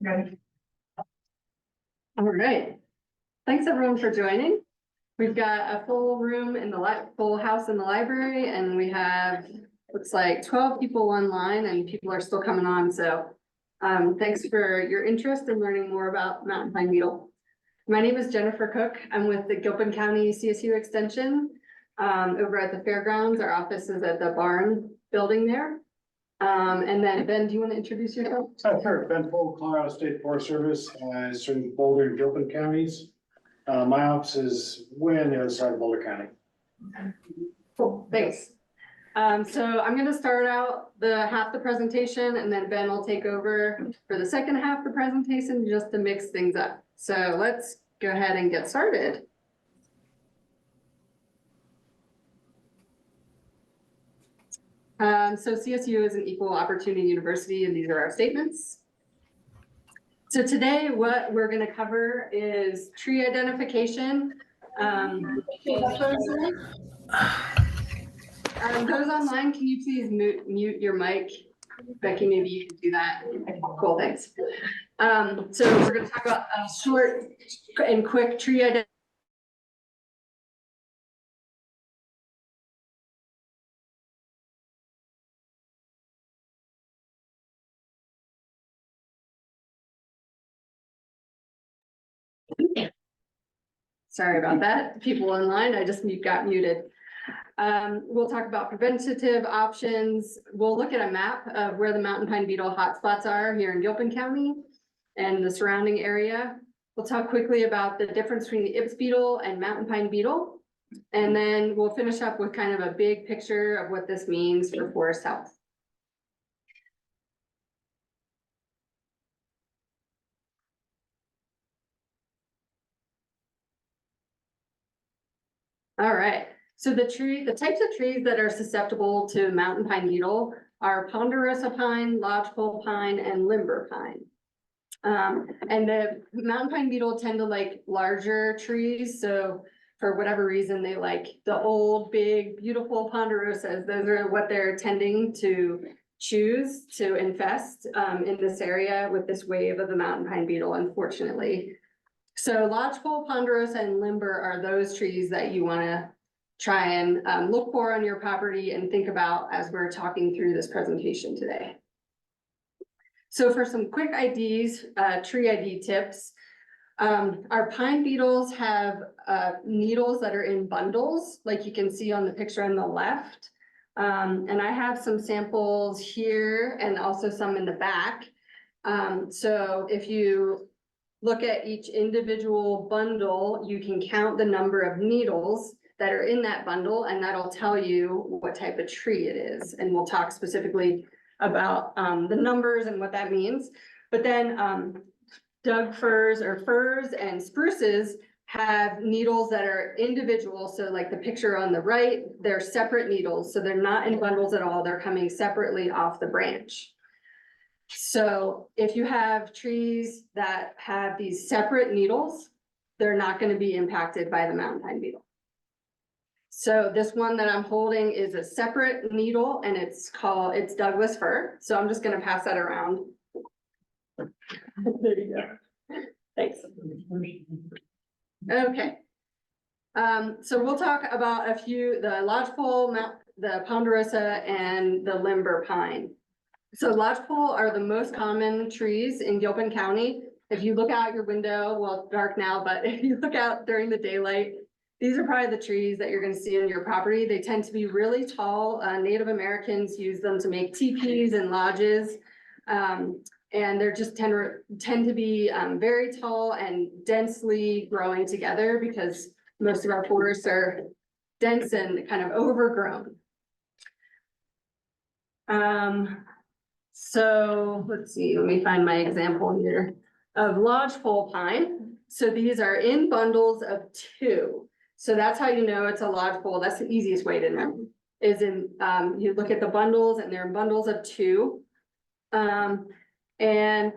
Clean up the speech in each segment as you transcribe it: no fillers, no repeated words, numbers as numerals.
Right. All right. Thanks everyone for joining. We've got a full room in the full house in the library, and we have, looks like 12 people online, and people are still coming on. So thanks for your interest in learning more about mountain pine beetle. My name is Jennifer Cook. I'm with the Gilpin County CSU Extension over at the fairgrounds. Our office is at the barn building there. And then Ben, do you want to introduce yourself? Sure, Ben Pfohl, Colorado State Forest Service, serving Boulder and Gilpin counties. My office is way on the other side of Boulder County. Cool, thanks. So I'm gonna start out half the presentation, and then Ben will take over for the second half of the presentation just to mix things up. So let's go ahead and get started. So CSU is an equal opportunity university, and these are our statements. So today, what we're going to cover is tree identification. Those online, can you please mute your mic? Becky, maybe you can do that. Cool, thanks. So we're going to talk about a short and quick tree identification. Sorry about that. People online, I just got muted. We'll talk about preventative options. We'll look at a map of where the mountain pine beetle hotspots are here in Gilpin County and the surrounding area. We'll talk quickly about the difference between the Ips beetle and mountain pine beetle. And then we'll finish up with kind of a big picture of what this means for forest health. All right, so the types of trees that are susceptible to mountain pine beetle are ponderosa pine, lodgepole pine, and limber pine. And the mountain pine beetle tend to like larger trees, so for whatever reason, they like the old, big, beautiful ponderosas. Those are what they're tending to choose to infest in this area with this wave of the mountain pine beetle, unfortunately. So lodgepole, ponderosa, and limber are those trees that you want to try and look for on your property and think about as we're talking through this presentation today. So for some quick IDs, tree ID tips, our pine beetles have needles that are in bundles, like you can see on the picture on the left. And I have some samples here and also some in the back. So if you look at each individual bundle, you can count the number of needles that are in that bundle, and that'll tell you what type of tree it is. And we'll talk specifically about the numbers and what that means. But then Doug firs and spruces have needles that are individual. So like the picture on the right, they're separate needles. So they're not in bundles at all. They're coming separately off the branch. So if you have trees that have these separate needles, they're not going to be impacted by the mountain pine beetle. So this one that I'm holding is a separate needle, and it's Douglas fir. So I'm just going to pass that around. There you go. Thanks. Okay. So we'll talk about a few, the lodgepole, the ponderosa, and the limber pine. So lodgepole are the most common trees in Gilpin County. If you look out your window, well, it's dark now, but if you look out during the daylight, these are probably the trees that you're going to see on your property. They tend to be really tall. Native Americans use them to make teepees and lodges. And they're just tend to be very tall and densely growing together because most of our forests are dense and kind of overgrown. So let's see, let me find my example here of lodgepole pine. So these are in bundles of 2. So that's how you know it's a lodgepole. That's the easiest way to know, is in you look at the bundles and they're in bundles of 2. And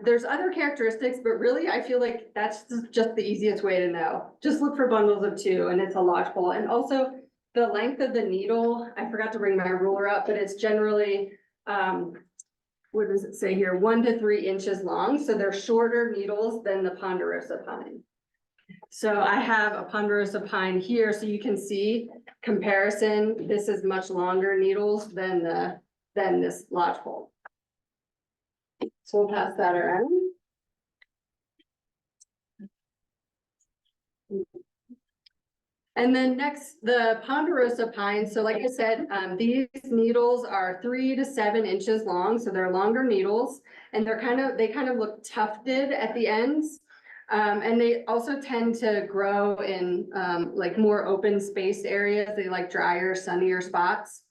there's other characteristics, but really I feel like that's just the easiest way to know. Just look for bundles of 2 and it's a lodgepole. And also the length of the needle, I forgot to bring my ruler up, but it's generally what does it say here? 1 to 3 inches long. So they're shorter needles than the ponderosa pine. So I have a ponderosa pine here, so you can see comparison. This is much longer needles than this lodgepole. So we'll pass that around. And then next, the ponderosa pine. So like I said, these needles are 3 to 7 inches long, so they're longer needles, and they kind of look tufted at the ends. And they also tend to grow in like more open space areas. They like drier, sunnier spots.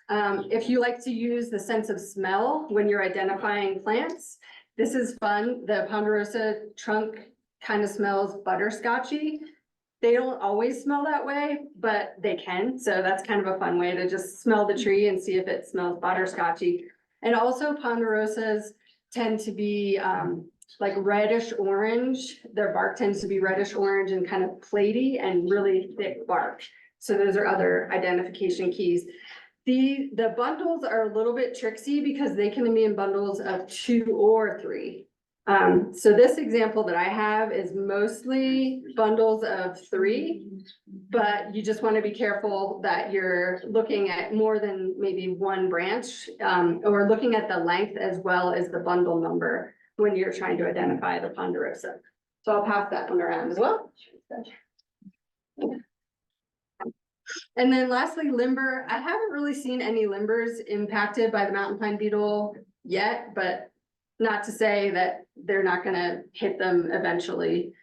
If you like to use the sense of smell when you're identifying plants, this is fun. The ponderosa trunk kind of smells butterscotchy. They don't always smell that way, but they can. So that's kind of a fun way to just smell the tree and see if it smells butterscotchy. And also ponderosas tend to be like reddish orange. Their bark tends to be reddish orange and kind of platy and really thick bark. So those are other identification keys. The bundles are a little bit tricksy because they can be in bundles of 2 or 3. So this example that I have is mostly bundles of 3, but you just want to be careful that you're looking at more than maybe 1 branch, or looking at the length as well as the bundle number when you're trying to identify the ponderosa. So I'll pass that one around as well. And then lastly, limber. I haven't really seen any limbers impacted by the mountain pine beetle yet, but not to say that they're not gonna hit them eventually.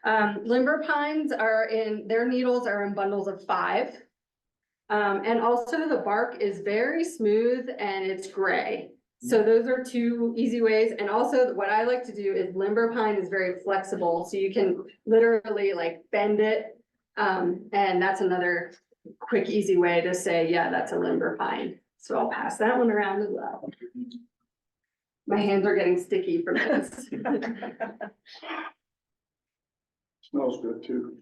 Limber pines their needles are in bundles of 5. And also the bark is very smooth and it's gray. So those are 2 easy ways. And also what I like to do is limber pine is very flexible. So you can literally like bend it. And that's another quick, easy way to say, yeah, that's a limber pine. So I'll pass that one around as well. My hands are getting sticky from this. Smells good too.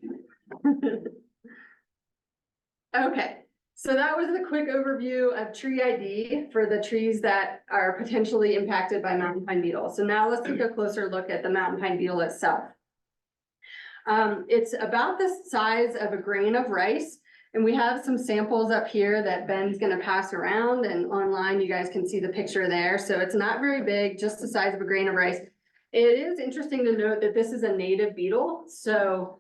Okay, so that was the quick overview of tree ID for the trees that are potentially impacted by mountain pine beetle. So now let's take a closer look at the mountain pine beetle itself. It's about the size of a grain of rice. And we have some samples up here that Ben's gonna pass around, and online you guys can see the picture there. So it's not very big, just the size of a grain of rice. It is interesting to note that this is a native beetle. So,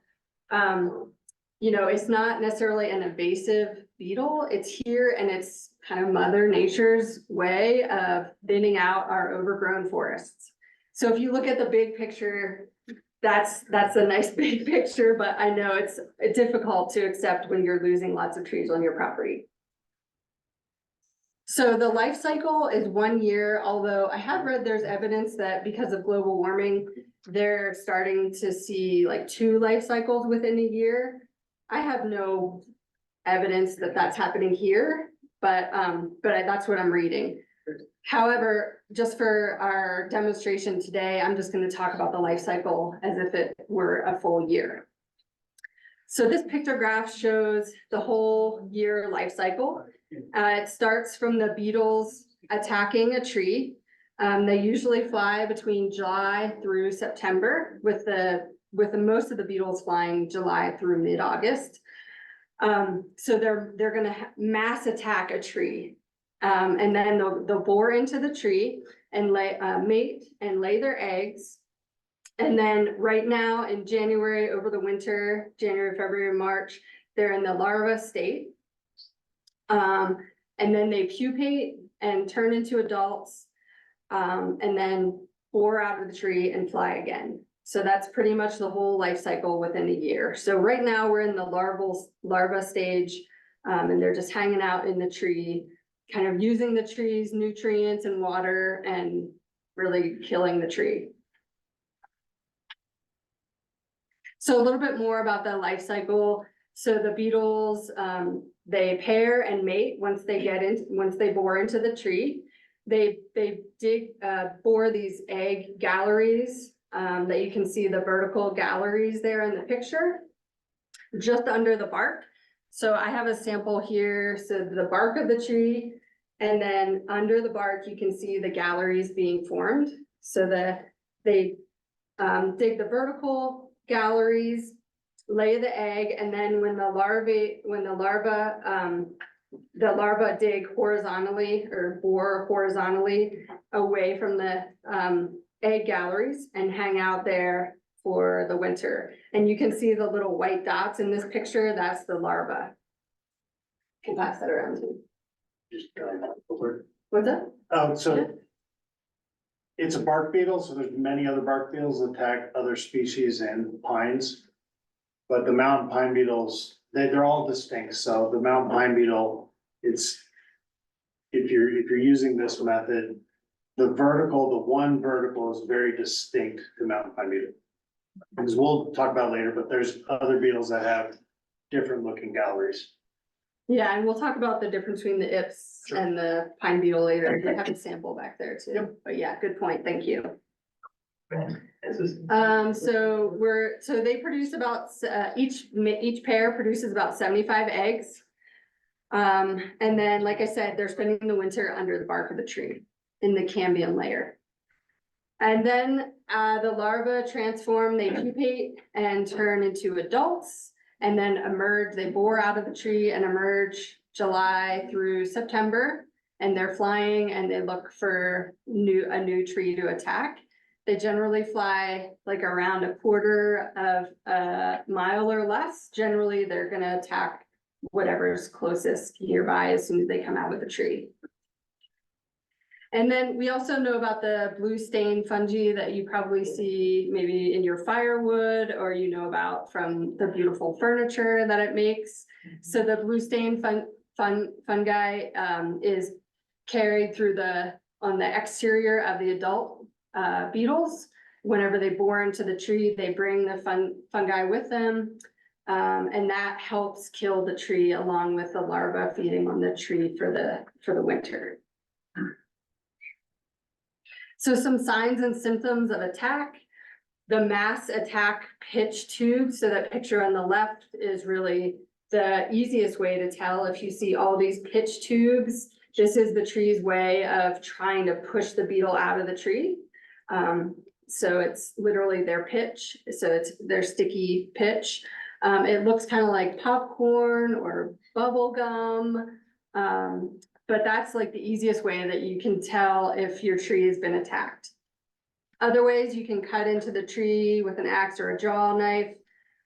you know, it's not necessarily an invasive beetle. It's here and it's kind of Mother Nature's way of thinning out our overgrown forests. So if you look at the big picture, that's a nice big picture, but I know it's difficult to accept when you're losing lots of trees on your property. So the life cycle is 1 year, although I have read there's evidence that because of global warming, they're starting to see like 2 life cycles within a year. I have no evidence that that's happening here, but that's what I'm reading. However, just for our demonstration today, I'm just going to talk about the life cycle as if it were a full year. So this pictograph shows the whole year life cycle. It starts from the beetles attacking a tree. They usually fly between July through September, with most of the beetles flying July through mid-August. So they're going to mass attack a tree. And then they'll bore into the tree and mate and lay their eggs. And then right now in January, over the winter, January, February, March, they're in the larva state. And then they pupate and turn into adults, and then bore out of the tree and fly again. So that's pretty much the whole life cycle within a year. So right now we're in the larva stage, and they're just hanging out in the tree, kind of using the tree's nutrients and water and really killing the tree. So a little bit more about the life cycle. So the beetles, they pair and mate once they bore into the tree. They bore these egg galleries, that you can see the vertical galleries there in the picture, just under the bark. So I have a sample here. So the bark of the tree And then under the bark, you can see the galleries being formed, so that they dig the vertical galleries, lay the egg, and then when the larva dig horizontally or bore horizontally away from the egg galleries and hang out there for the winter. And you can see the little white dots in this picture, that's the larva. Can pass that around to you. What's that? So it's a bark beetle, so there's many other bark beetles that attack other species and pines. But the mountain pine beetles, they're all distinct. So the mountain pine beetle, it's, if you're using this method, the one vertical is very distinct to mountain pine beetle. Because we'll talk about later, but there's other beetles that have different looking galleries. Yeah, and we'll talk about the difference between the ips and the pine beetle later. They have a sample back there too. Yep. But yeah, good point. Thank you. So they produce about, each pair produces about 75 eggs. And then, like I said, they're spending the winter under the bark of the tree in the cambium layer. And then, the larvae transform, they pupate and turn into adults and then emerge, they bore out of the tree and emerge July through September. And they're flying and they look for a new tree to attack. They generally fly like around a quarter of a mile or less. Generally, they're gonna attack whatever's closest nearby as soon as they come out of the tree. And then we also know about the blue stain fungi that you probably see maybe in your firewood, or you know about from the beautiful furniture that it makes. So the blue stain fungi is carried through on the exterior of the adult beetles. Whenever they bore into the tree, they bring the fungi with them. And that helps kill the tree along with the larva feeding on the tree for the winter. So some signs and symptoms of attack. The mass attack pitch tube, so that picture on the left is really the easiest way to tell. If you see all these pitch tubes, this is the tree's way of trying to push the beetle out of the tree. So it's literally their pitch, so it's their sticky pitch. It looks kind of like popcorn or bubble gum. But that's like the easiest way that you can tell if your tree has been attacked. Other ways, you can cut into the tree with an axe or a jaw knife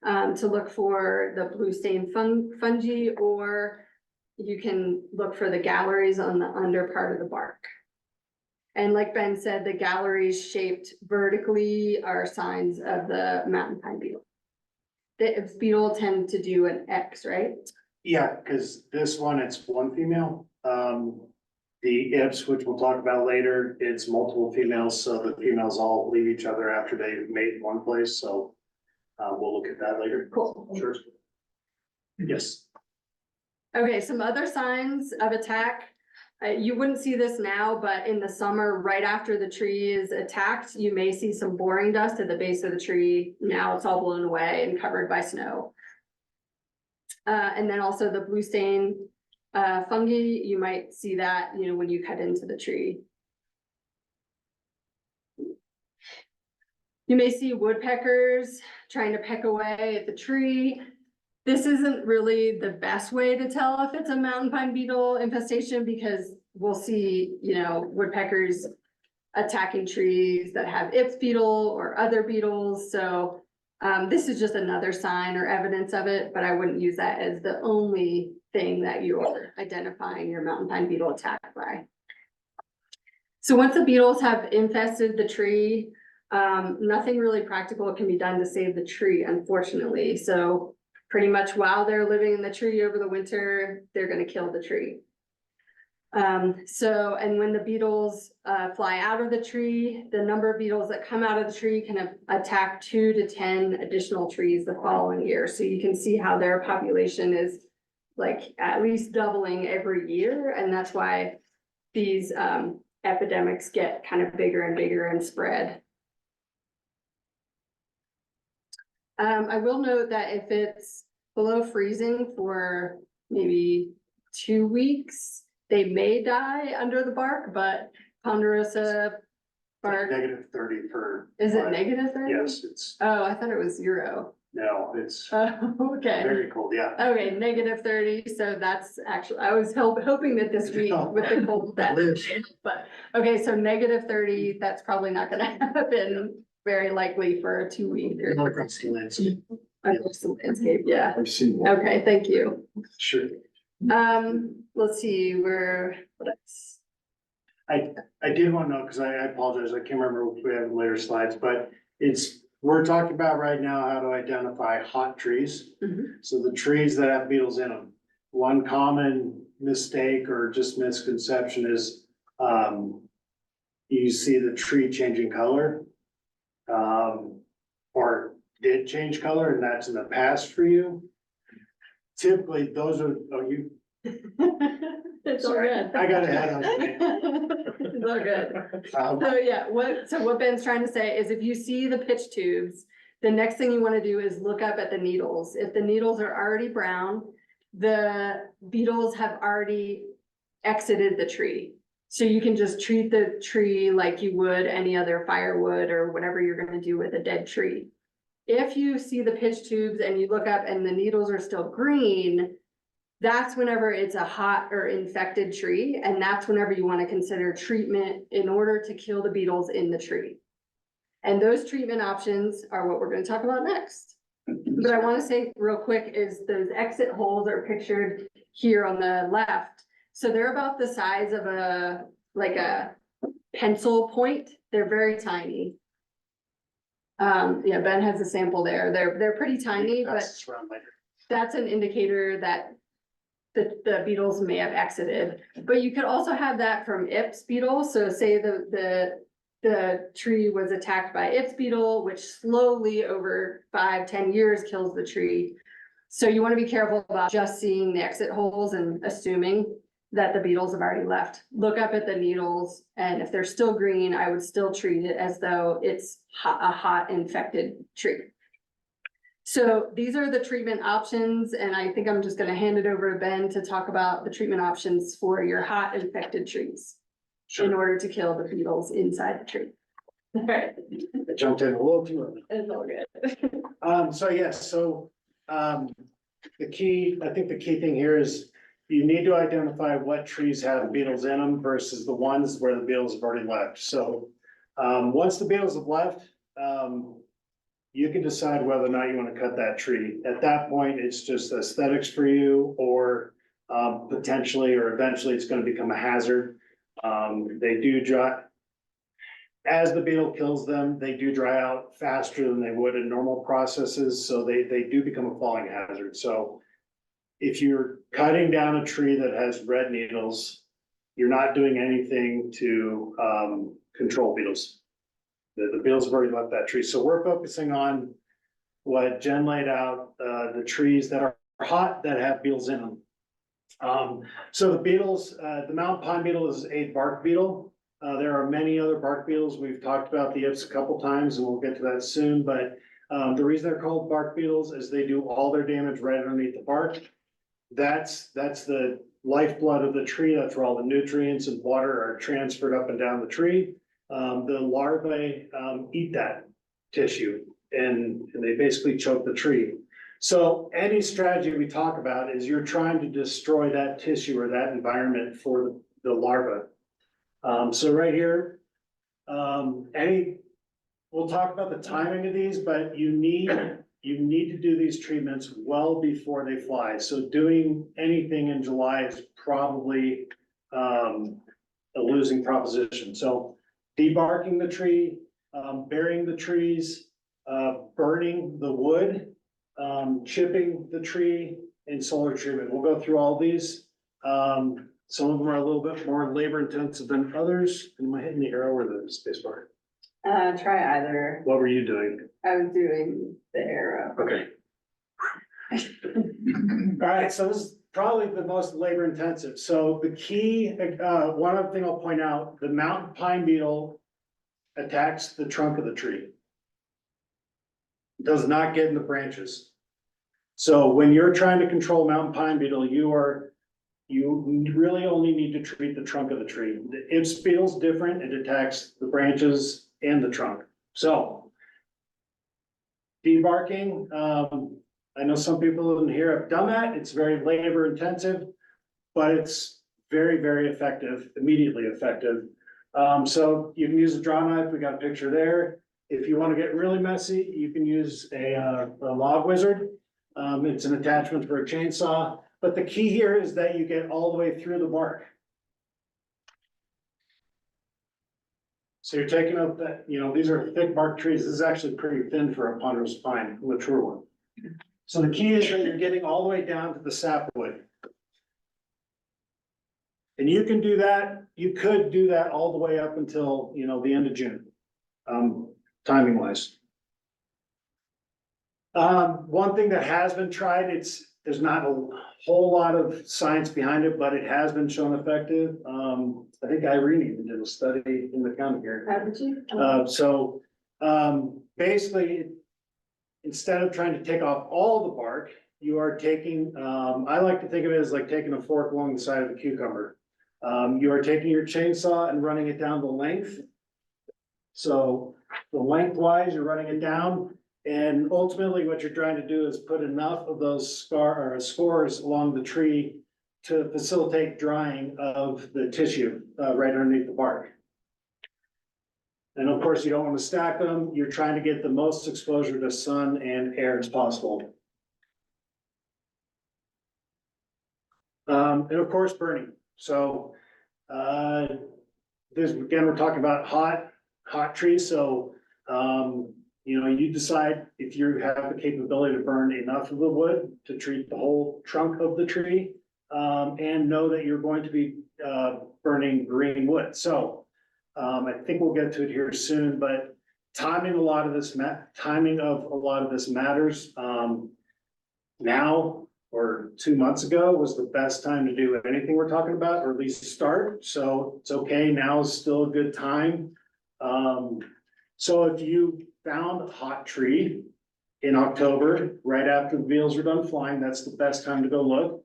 to look for the blue stain fungi, or you can look for the galleries on the under part of the bark. And like Ben said, the galleries shaped vertically are signs of the mountain pine beetle. The beetle tend to do an X, right? Yeah, because this one, it's one female. The ips, which we'll talk about later, it's multiple females, so the females all leave each other after they mate in one place, so we'll look at that later. Cool. Sure. Yes. Okay, some other signs of attack. You wouldn't see this now, but in the summer, right after the tree is attacked, you may see some boring dust at the base of the tree. Now it's all blown away and covered by snow. And then also the blue stain fungi, you might see that, when you cut into the tree. You may see woodpeckers trying to peck away at the tree. This isn't really the best way to tell if it's a mountain pine beetle infestation, because we'll see, woodpeckers attacking trees that have ips beetle or other beetles. So this is just another sign or evidence of it, but I wouldn't use that as the only thing that you're identifying your mountain pine beetle attack by. So once the beetles have infested the tree, nothing really practical can be done to save the tree, unfortunately. So pretty much while they're living in the tree over the winter, they're going to kill the tree. And when the beetles fly out of the tree, the number of beetles that come out of the tree can attack 2 to 10 additional trees the following year. So you can see how their population is like at least doubling every year. And that's why these epidemics get kind of bigger and bigger and spread. I will note that if it's below freezing for maybe 2 weeks, they may die under the bark, but ponderosa bark, -30 for. is it -30? Yes, it's, Oh, I thought it was 0. no, it's Oh, okay. very cold, yeah. Okay, -30, so that's actually, I was hoping that this week with the cold that, but, okay, so -30, that's probably not gonna happen. Very likely for a 2-week. or Across the landscape. across the landscape, yeah. I've seen. Okay, thank you. Sure. Let's see, what else? I did want to know, because I apologize, I can't remember if we have later slides, but we're talking about right now how to identify hot trees. Mhm. So the trees that have beetles in them. One common mistake or just misconception is, you see the tree changing color. Or did change color, and that's in the past for you. Typically, those are, It's all good. I got ahead of me. It's all good. So yeah, what Ben's trying to say is if you see the pitch tubes, the next thing you wanna do is look up at the needles. If the needles are already brown, the beetles have already exited the tree. So you can just treat the tree like you would any other firewood or whatever you're gonna do with a dead tree. If you see the pitch tubes and you look up and the needles are still green, that's whenever it's a hot or infected tree, and that's whenever you want to consider treatment in order to kill the beetles in the tree. And those treatment options are what we're going to talk about next. But I want to say real quick is those exit holes are pictured here on the left. So they're about the size of a pencil point. They're very tiny. Yeah, Ben has a sample there. They're pretty tiny, but that's an indicator that the beetles may have exited. But you could also have that from Ips beetle. So say the tree was attacked by Ips beetle, which slowly over 5-10 years kills the tree. So you want to be careful about just seeing the exit holes and assuming that the beetles have already left. Look up at the needles, and if they're still green, I would still treat it as though it's a hot infected tree. So these are the treatment options, and I think I'm just gonna hand it over to Ben to talk about the treatment options for your hot infected trees in order to kill the beetles inside the tree. All right. I jumped in a little too early. It's all good. So yes, I think the key thing here is you need to identify what trees have beetles in them versus the ones where the beetles have already left. So, once the beetles have left, you can decide whether or not you want to cut that tree. At that point, it's just aesthetics for you, or, potentially or eventually it's going to become a hazard. They do dry. As the beetle kills them, they do dry out faster than they would in normal processes, so they do become a falling hazard. So if you're cutting down a tree that has red needles, you're not doing anything to control beetles. The beetles have already left that tree. So we're focusing on what Jen laid out, the trees that are hot that have beetles in them. So the beetles, the mountain pine beetle is a bark beetle. There are many other bark beetles. We've talked about the Ips a couple times and we'll get to that soon, but the reason they're called bark beetles is they do all their damage right underneath the bark. That's the lifeblood of the tree. That's where all the nutrients and water are transferred up and down the tree. The larvae eat that tissue and they basically choke the tree. So any strategy we talk about is you're trying to destroy that tissue or that environment for the larva. So right here, we'll talk about the timing of these, but you need to do these treatments well before they fly. So doing anything in July is probably a losing proposition. So debarking the tree, burying the trees, burning the wood, chipping the tree, and solar treatment. We'll go through all these. Some of them are a little bit more labor intensive than others. Am I hitting the arrow or the space bar? Try either. What were you doing? I was doing the arrow. Okay. All right, so this is probably the most labor intensive. So the key, one other thing I'll point out, the mountain pine beetle attacks the trunk of the tree. Does not get in the branches. So when you're trying to control mountain pine beetle, you are you really only need to treat the trunk of the tree. If beetle's different, it attacks the branches and the trunk. So debarking, I know some people in here have done that. It's very labor intensive, but it's very, very effective, immediately effective. So you can use a draw knife. We got a picture there. If you want to get really messy, you can use a log wizard. It's an attachment for a chainsaw, but the key here is that you get all the way through the bark. So you're taking out that, these are thick bark trees. This is actually pretty thin for a ponderosa pine, mature one. So the key is that you're getting all the way down to the sapwood. And you can do that, you could do that all the way up until, the end of June, timing wise. One thing that has been tried, there's not a whole lot of science behind it, but it has been shown effective. I think Irene even did a study in the county here. Haven't you? Basically, instead of trying to take off all the bark, you are taking, I like to think of it as like taking a fork along the side of a cucumber. You are taking your chainsaw and running it down the length. So the lengthwise, you're running it down. And ultimately, what you're trying to do is put enough of those spores along the tree to facilitate drying of the tissue right underneath the bark. And of course, you don't want to stack them. You're trying to get the most exposure to sun and air as possible. And of course, burning. So this again, we're talking about hot trees. So you decide if you have the capability to burn enough of the wood to treat the whole trunk of the tree, and know that you're going to be burning green wood. So I think we'll get to it here soon, but timing of a lot of this matters. Now or 2 months ago was the best time to do anything we're talking about, or at least start. So it's okay. Now is still a good time. So if you found a hot tree in October, right after the beetles are done flying, that's the best time to go look.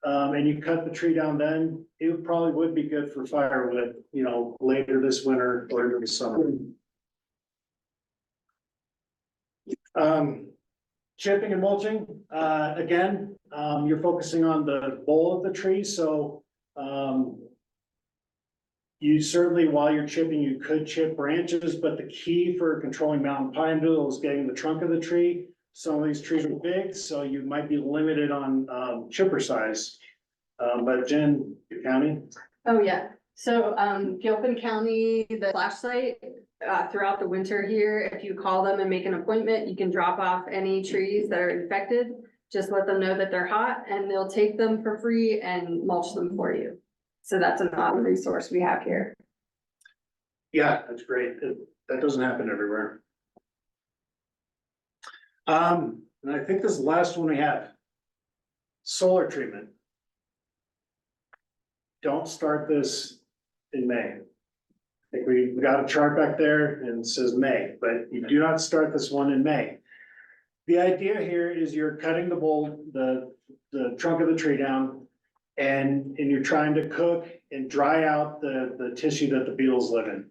And you cut the tree down then, it probably would be good for firewood, later this winter or into the summer. Chipping and mulching, again, you're focusing on the bole of the tree, so you certainly, while you're chipping, you could chip branches, but the key for controlling mountain pine beetle is getting the trunk of the tree. Some of these trees are big, so you might be limited on chipper size. But Jen, your county? Oh, yeah. So, Gilpin County, the flash site, throughout the winter here, if you call them and make an appointment, you can drop off any trees that are infected. Just let them know that they're hot and they'll take them for free and mulch them for you. So that's an awesome resource we have here. Yeah, that's great. That doesn't happen everywhere. And I think this is the last one we have. Solar treatment. Don't start this in May. I think we got a chart back there and it says May, but you do not start this one in May. The idea here is you're cutting the trunk of the tree down, and you're trying to cook and dry out the tissue that the beetles live in.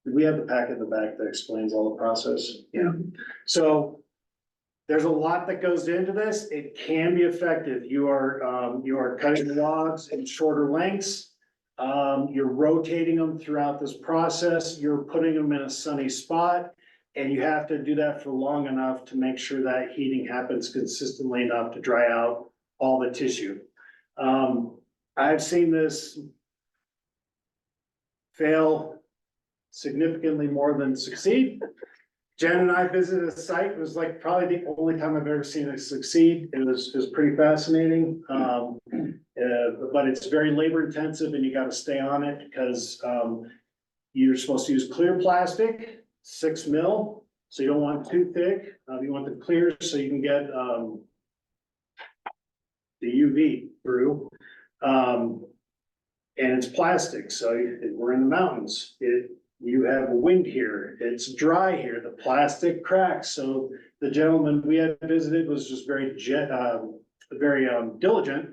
We have the packet in the back that explains all the process. Yeah. So there's a lot that goes into this. It can be effective. You are cutting the logs in shorter lengths. You're rotating them throughout this process. You're putting them in a sunny spot, and you have to do that for long enough to make sure that heating happens consistently enough to dry out all the tissue. I've seen this fail significantly more than succeed. Jen and I visited a site. It was like probably the only time I've ever seen it succeed. It was pretty fascinating. But it's very labor intensive and you got to stay on it because you're supposed to use clear plastic, 6 mil. So you don't want too thick. You want the clear so you can get the UV through. And it's plastic. So we're in the mountains. you have wind here, it's dry here, the plastic cracks, so the gentleman we had visited was just very diligent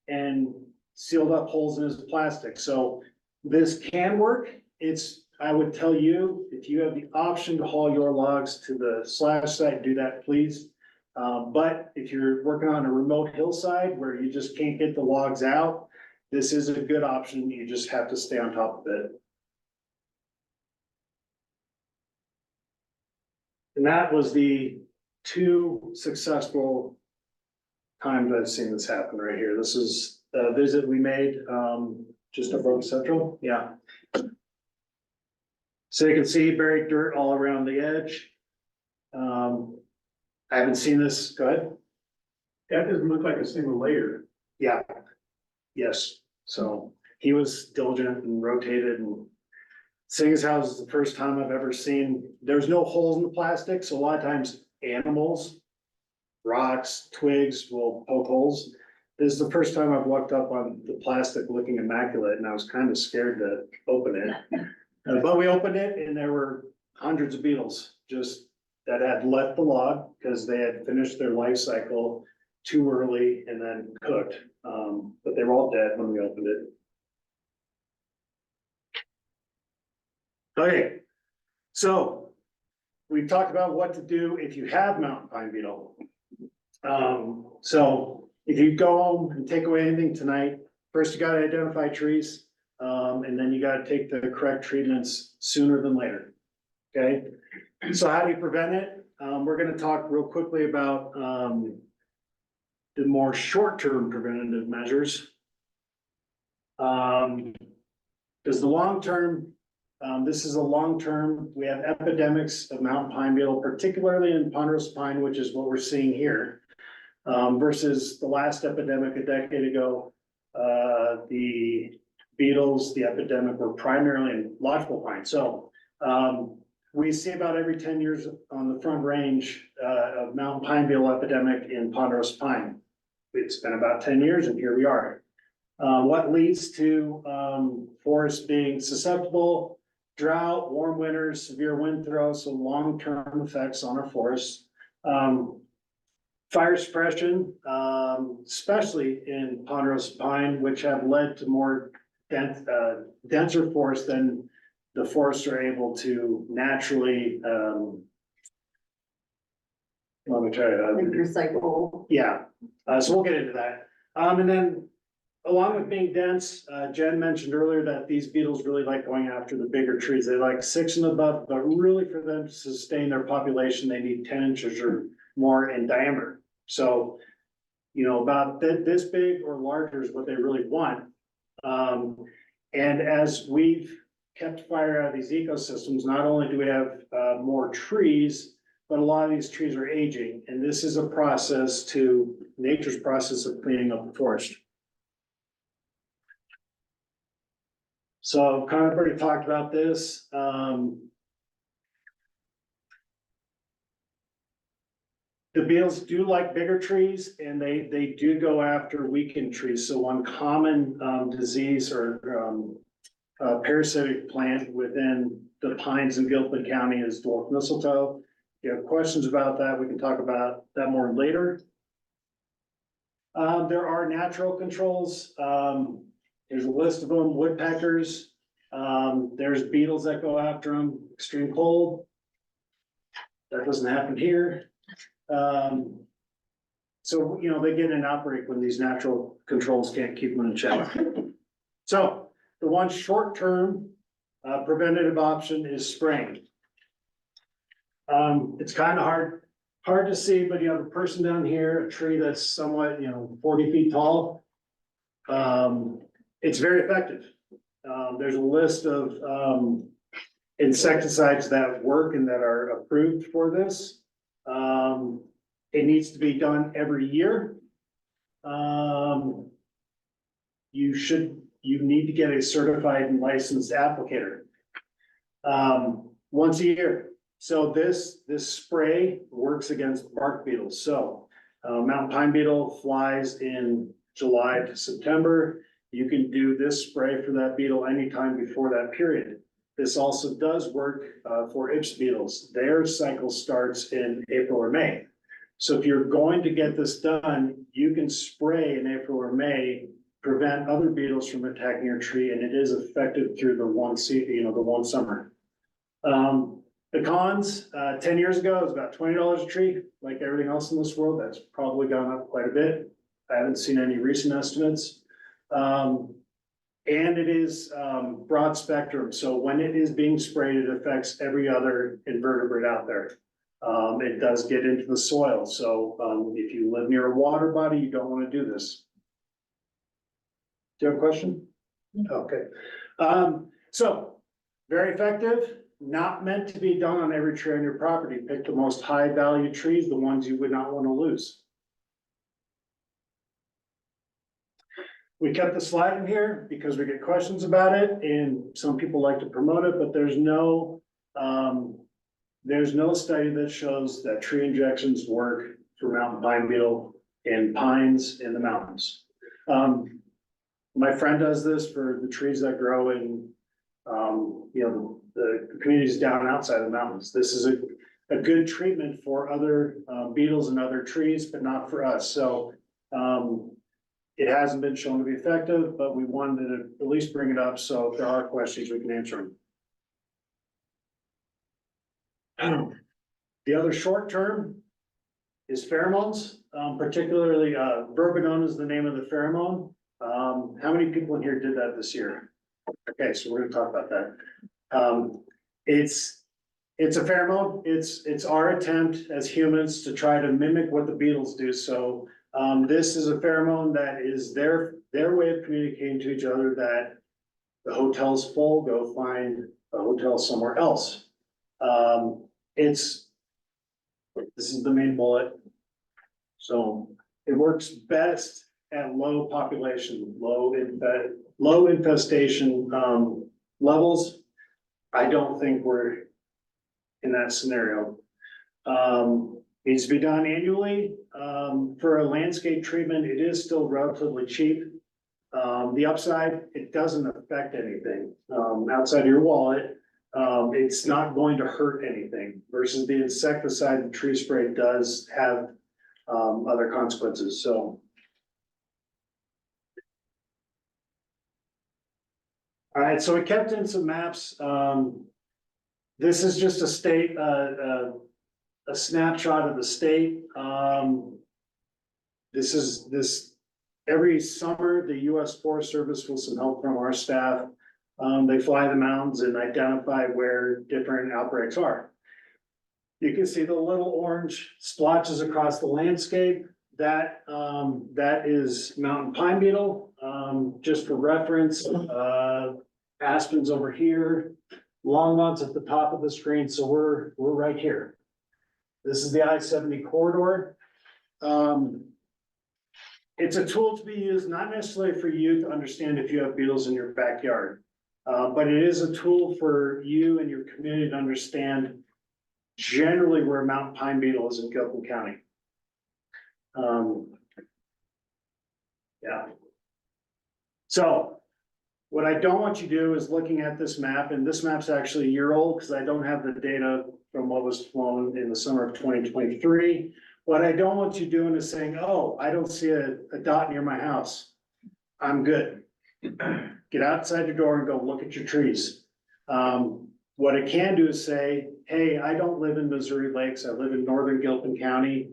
and sealed up holes in his plastic, so this can work. I would tell you, if you have the option to haul your logs to the slash site, do that, please. But if you're working on a remote hillside where you just can't get the logs out, this is a good option. You just have to stay on top of it. And that was the 2 successful times I've seen this happen right here. This is a visit we made, just above Central, yeah. So you can see buried dirt all around the edge. I haven't seen this, go ahead. That doesn't look like a single layer. Yeah, yes, so he was diligent and rotated and seeing as how this is the first time I've ever seen, there's no holes in the plastic, so a lot of times animals, rocks, twigs will poke holes. This is the first time I've walked up on the plastic looking immaculate and I was kind of scared to open it. But we opened it and there were hundreds of beetles just that had left the log because they had finished their life cycle too early and then cooked. But they were all dead when we opened it. Okay, so we've talked about what to do if you have mountain pine beetle. So if you go home and take away anything tonight, first you gotta identify trees, and then you gotta take the correct treatments sooner than later. Okay, so how do you prevent it? We're gonna talk real quickly about the more short-term preventative measures. Because the long-term, this is a long-term, we have epidemics of mountain pine beetle, particularly in ponderosa pine, which is what we're seeing here. Versus the last epidemic a decade ago, the beetles, the epidemic were primarily in lodgepole pine. So we see about every 10 years on the Front Range of mountain pine beetle epidemic in ponderosa pine. It's been about 10 years and here we are. What leads to forests being susceptible? Drought, warm winters, severe wind throws, so long-term effects on our forests. Fire suppression, especially in ponderosa pine, which have led to more denser forests than the forests are able to naturally, let me try it. Like recycle. Yeah, so we'll get into that. And then along with being dense, Jen mentioned earlier that these beetles really like going after the bigger trees. They like 6 and above, but really for them to sustain their population, they need 10 inches or more in diameter. So, you know, about this big or larger is what they really want. And as we've kept fire out of these ecosystems, not only do we have more trees, but a lot of these trees are aging. And this is a process to nature's process of cleaning up the forest. So I've kind of already talked about this. The beetles do like bigger trees and they do go after weakened trees. So one common disease or parasitic plant within the pines in Gilpin County is dwarf mistletoe. If you have questions about that, we can talk about that more later. There are natural controls. There's a list of them, woodpeckers. There's beetles that go after them, extreme cold. That doesn't happen here. So, you know, they get an outbreak when these natural controls can't keep them in check. So the one short-term preventative option is spraying. It's kind of hard to see, but you have a person down here, a tree that's somewhat, 40 feet tall. It's very effective. There's a list of insecticides that work and that are approved for this. It needs to be done every year. You need to get a certified and licensed applicator. Once a year. So this spray works against bark beetles. So mountain pine beetle flies in July to September. You can do this spray for that beetle anytime before that period. this also does work for Ips beetles. Their cycle starts in April or May. So if you're going to get this done, you can spray in April or May, prevent other beetles from attacking your tree, and it is effective through the one season, the one summer. The cons, 10 years ago, it was about $20 a tree. Like everything else in this world, that's probably gone up quite a bit. I haven't seen any recent estimates. And it is broad spectrum, so when it is being sprayed, it affects every other invertebrate out there. It does get into the soil, so if you live near a water body, you don't want to do this. Do you have a question? Okay. So, very effective, not meant to be done on every tree on your property. Pick the most high value trees, the ones you would not want to lose. We kept the slide in here because we get questions about it and some people like to promote it, but there's no study that shows that tree injections work for mountain pine beetle and pines in the mountains. My friend does this for the trees that grow in, the communities down outside the mountains. This is a good treatment for other beetles and other trees, but not for us. So, it hasn't been shown to be effective, but we wanted to at least bring it up, so if there are questions, we can answer them. The other short term is pheromones, particularly verbenone is the name of the pheromone. How many people in here did that this year? Okay, so we're gonna talk about that. It's a pheromone. It's our attempt as humans to try to mimic what the beetles do. So this is a pheromone that is their way of communicating to each other that the hotel's full, go find a hotel somewhere else. This is the main bullet. So it works best at low population, low infestation levels. I don't think we're in that scenario. Needs to be done annually. For a landscape treatment, it is still relatively cheap. The upside, it doesn't affect anything outside of your wallet. It's not going to hurt anything versus the insecticide, the tree spray does have other consequences. So. All right, so we kept in some maps. This is just a snapshot of the state. Every summer, the US Forest Service with some help from our staff, they fly the mountains and identify where different outbreaks are. You can see the little orange splotches across the landscape. That is mountain pine beetle. Just for reference, aspens over here, longmonths at the top of the screen. So we're right here. This is the I-70 corridor. It's a tool to be used, not necessarily for you to understand if you have beetles in your backyard, but it is a tool for you and your community to understand generally where mountain pine beetle is in Gilpin County. Yeah. So what I don't want you to do is looking at this map, and this map's actually a year old because I don't have the data from what was flown in the summer of 2023. What I don't want you doing is saying, oh, I don't see a dot near my house. I'm good. Get outside your door and go look at your trees. What it can do is say, hey, I don't live in Missouri Lakes. I live in northern Gilpin County.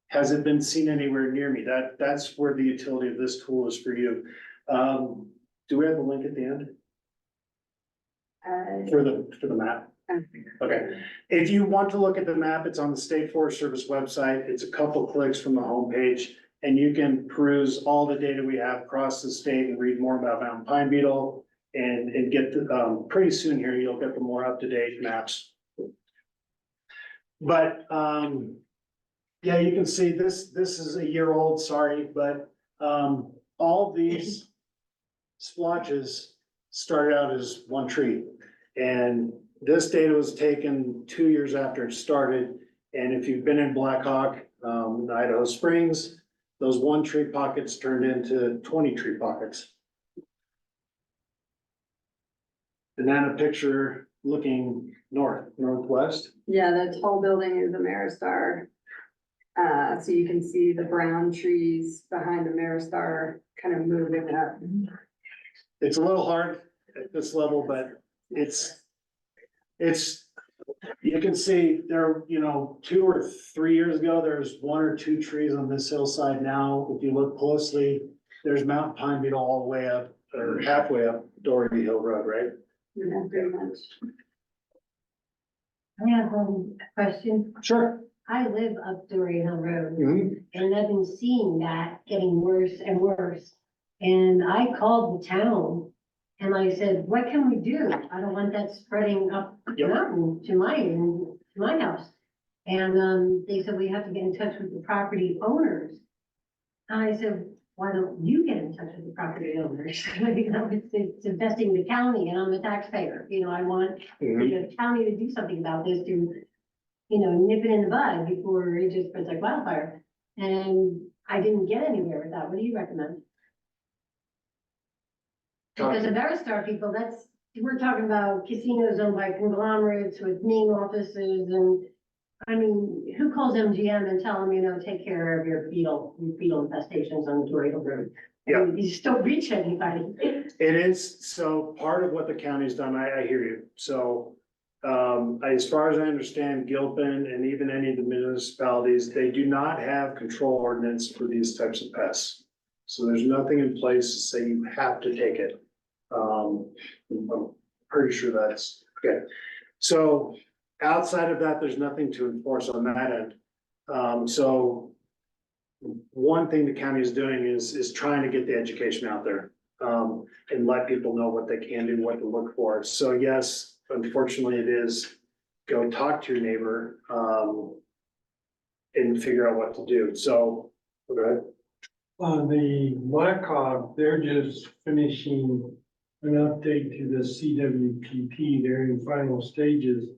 Has it been seen anywhere near me? That's where the utility of this tool is for you. Do we have the link at the end? For the map? Okay. If you want to look at the map, it's on the State Forest Service website. It's a couple clicks from the homepage, and you can peruse all the data we have across the state and read more about mountain pine beetle and get the, pretty soon here, you'll get the more up-to-date maps. But, yeah, you can see this is a year old, sorry, but, all these splotches started out as one tree. And this data was taken 2 years after it started. And if you've been in Black Hawk, Idaho Springs, those one tree pockets turned into 20 tree pockets. And then a picture looking northwest. Yeah, the tall building is Ameristar. So you can see the brown trees behind Ameristar kind of moving up. It's a little hard at this level, but it's, you can see there, 2 or 3 years ago, there's 1 or 2 trees on this hillside now. If you look closely, there's mountain pine beetle all the way up, or halfway up Doherty Hill Road, right? Yeah, pretty much. I have one question. Sure. I live up Dory Hill Road Mhm. and I've been seeing that getting worse and worse. And I called the town and I said, what can we do? I don't want that spreading up the Yep. mountain to my house. And, they said, we have to get in touch with the property owners. And I said, why don't you get in touch with the property owners? It's investing the county and I'm a taxpayer, I want the county to do something about this to, nip it in the bud before it just spreads like wildfire. And I didn't get anywhere with that. What do you recommend? Because of Veristar people, we're talking about casinos owned by conglomerates with main offices and, who calls MGM and tell them, take care of your beetle infestations on Dory Hill Road? Yeah. You just don't reach anybody. It is, so part of what the county's done, I hear you, so. As far as I understand, Gilpin and even any of the municipalities, they do not have control ordinance for these types of pests. So there's nothing in place to say you have to take it. I'm pretty sure that's, okay. So outside of that, there's nothing to enforce on that end. So one thing the county is doing is trying to get the education out there, and let people know what they can do, what to look for. So yes, unfortunately it is, go talk to your neighbor, and figure out what to do. So, okay. On the Blackhawk, they're just finishing an update to the CWPP. They're in final stages.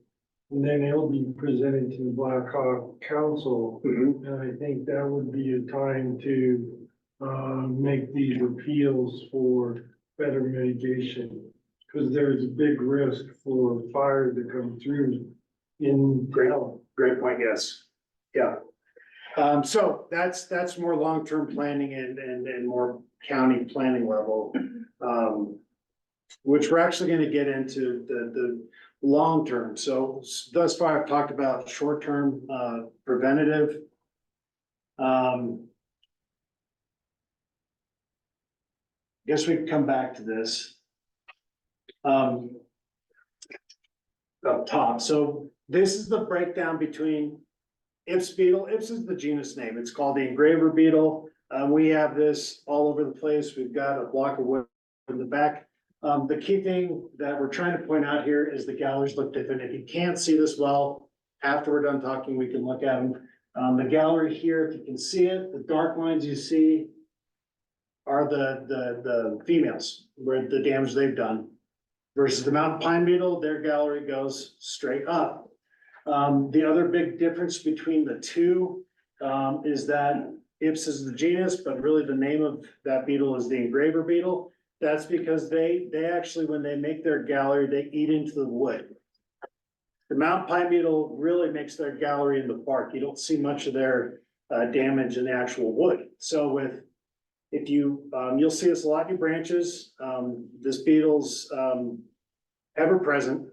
And then it'll be presented to the Blackhawk Council. Mhm. And I think that would be a time to, make these appeals for better mitigation. Because there's a big risk for fire to come through in town. Great point, yes. Yeah. So that's more long-term planning and more county planning level. Which we're actually gonna get into the long-term. So thus far I've talked about short-term, preventative. Guess we can come back to this. Up top, so this is the breakdown between Ips beetle. Ips is the genus name. It's called the engraver beetle. We have this all over the place. We've got a block of wood in the back. The key thing that we're trying to point out here is the galleries look different. If you can't see this well, after we're done talking, we can look at them. The gallery here, if you can see it, the dark lines you see are the females, where the damage they've done. Versus the mountain pine beetle, their gallery goes straight up. The other big difference between the two, is that Ips is the genus, but really the name of that beetle is the engraver beetle. That's because they actually, when they make their gallery, they eat into the wood. The mountain pine beetle really makes their gallery in the bark. You don't see much of their damage in the actual wood. So you'll see this a lot in your branches. This beetle's ever present.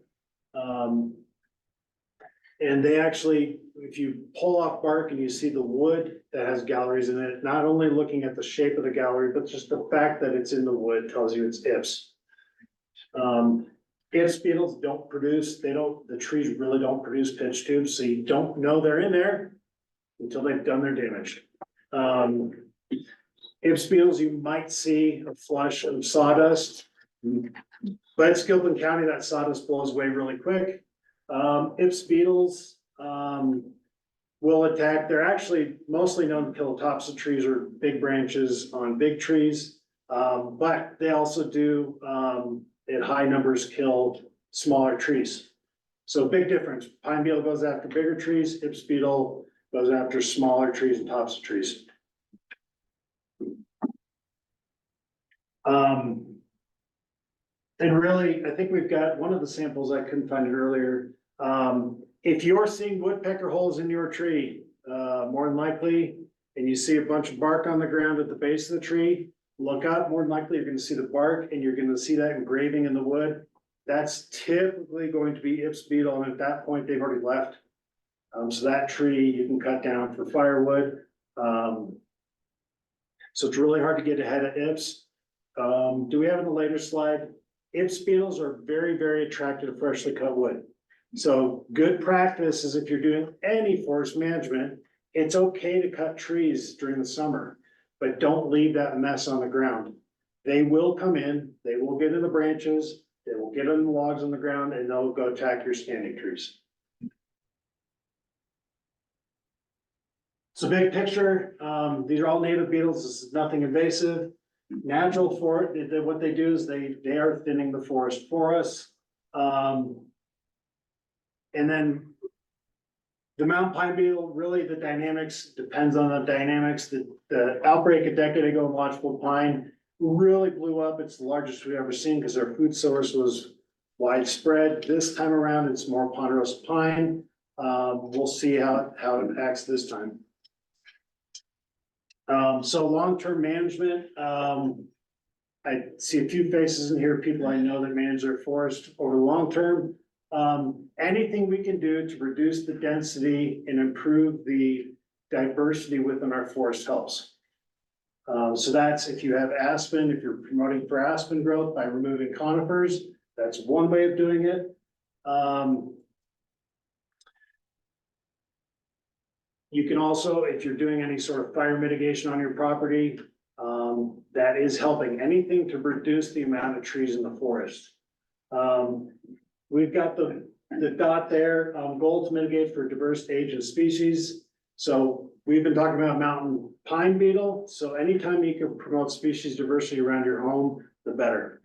And they actually, if you pull off bark and you see the wood that has galleries in it, not only looking at the shape of the gallery, but just the fact that it's in the wood tells you it's Ips. Ips beetles don't produce, the trees really don't produce pitch tubes, so you don't know they're in there until they've done their damage. Ips beetles, you might see a flush of sawdust, but it's Gilpin County, that sawdust blows away really quick. Ips beetles, will attack, they're actually mostly known to kill tops of trees or big branches on big trees. But they also do, in high numbers, kill smaller trees. So big difference, pine beetle goes after bigger trees, Ips beetle goes after smaller trees and tops of trees. And really, I think we've got one of the samples, I couldn't find it earlier. If you're seeing woodpecker holes in your tree, more than likely, and you see a bunch of bark on the ground at the base of the tree, look up, more than likely, you're gonna see the bark and you're gonna see that engraving in the wood. That's typically going to be Ips beetle, and at that point, they've already left. So that tree you can cut down for firewood. So it's really hard to get ahead of Ips. Do we have in the later slide? Ips beetles are very, very attracted to freshly cut wood. So good practice is if you're doing any forest management, it's okay to cut trees during the summer, but don't leave that mess on the ground. They will come in, they will get in the branches, they will get in the logs on the ground, and they'll go attack your standing trees. So big picture, these are all native beetles, this is nothing invasive. Natural for it, what they do is they are thinning the forest for us. And then the mountain pine beetle, really the dynamics depends on the dynamics. The outbreak a decade ago in lodgepole pine really blew up. It's the largest we've ever seen because our food source was widespread. This time around, it's more ponderosa pine. We'll see how it acts this time. So long-term management, I see a few faces in here, people I know that manage their forest over the long term. Anything we can do to reduce the density and improve the diversity within our forest helps. So that's if you have aspen, if you're promoting for aspen growth by removing conifers, that's one way of doing it. You can also, if you're doing any sort of fire mitigation on your property, that is helping anything to reduce the amount of trees in the forest. We've got the dot there, goal to mitigate for diverse age and species. So we've been talking about mountain pine beetle. So anytime you can promote species diversity around your home, the better.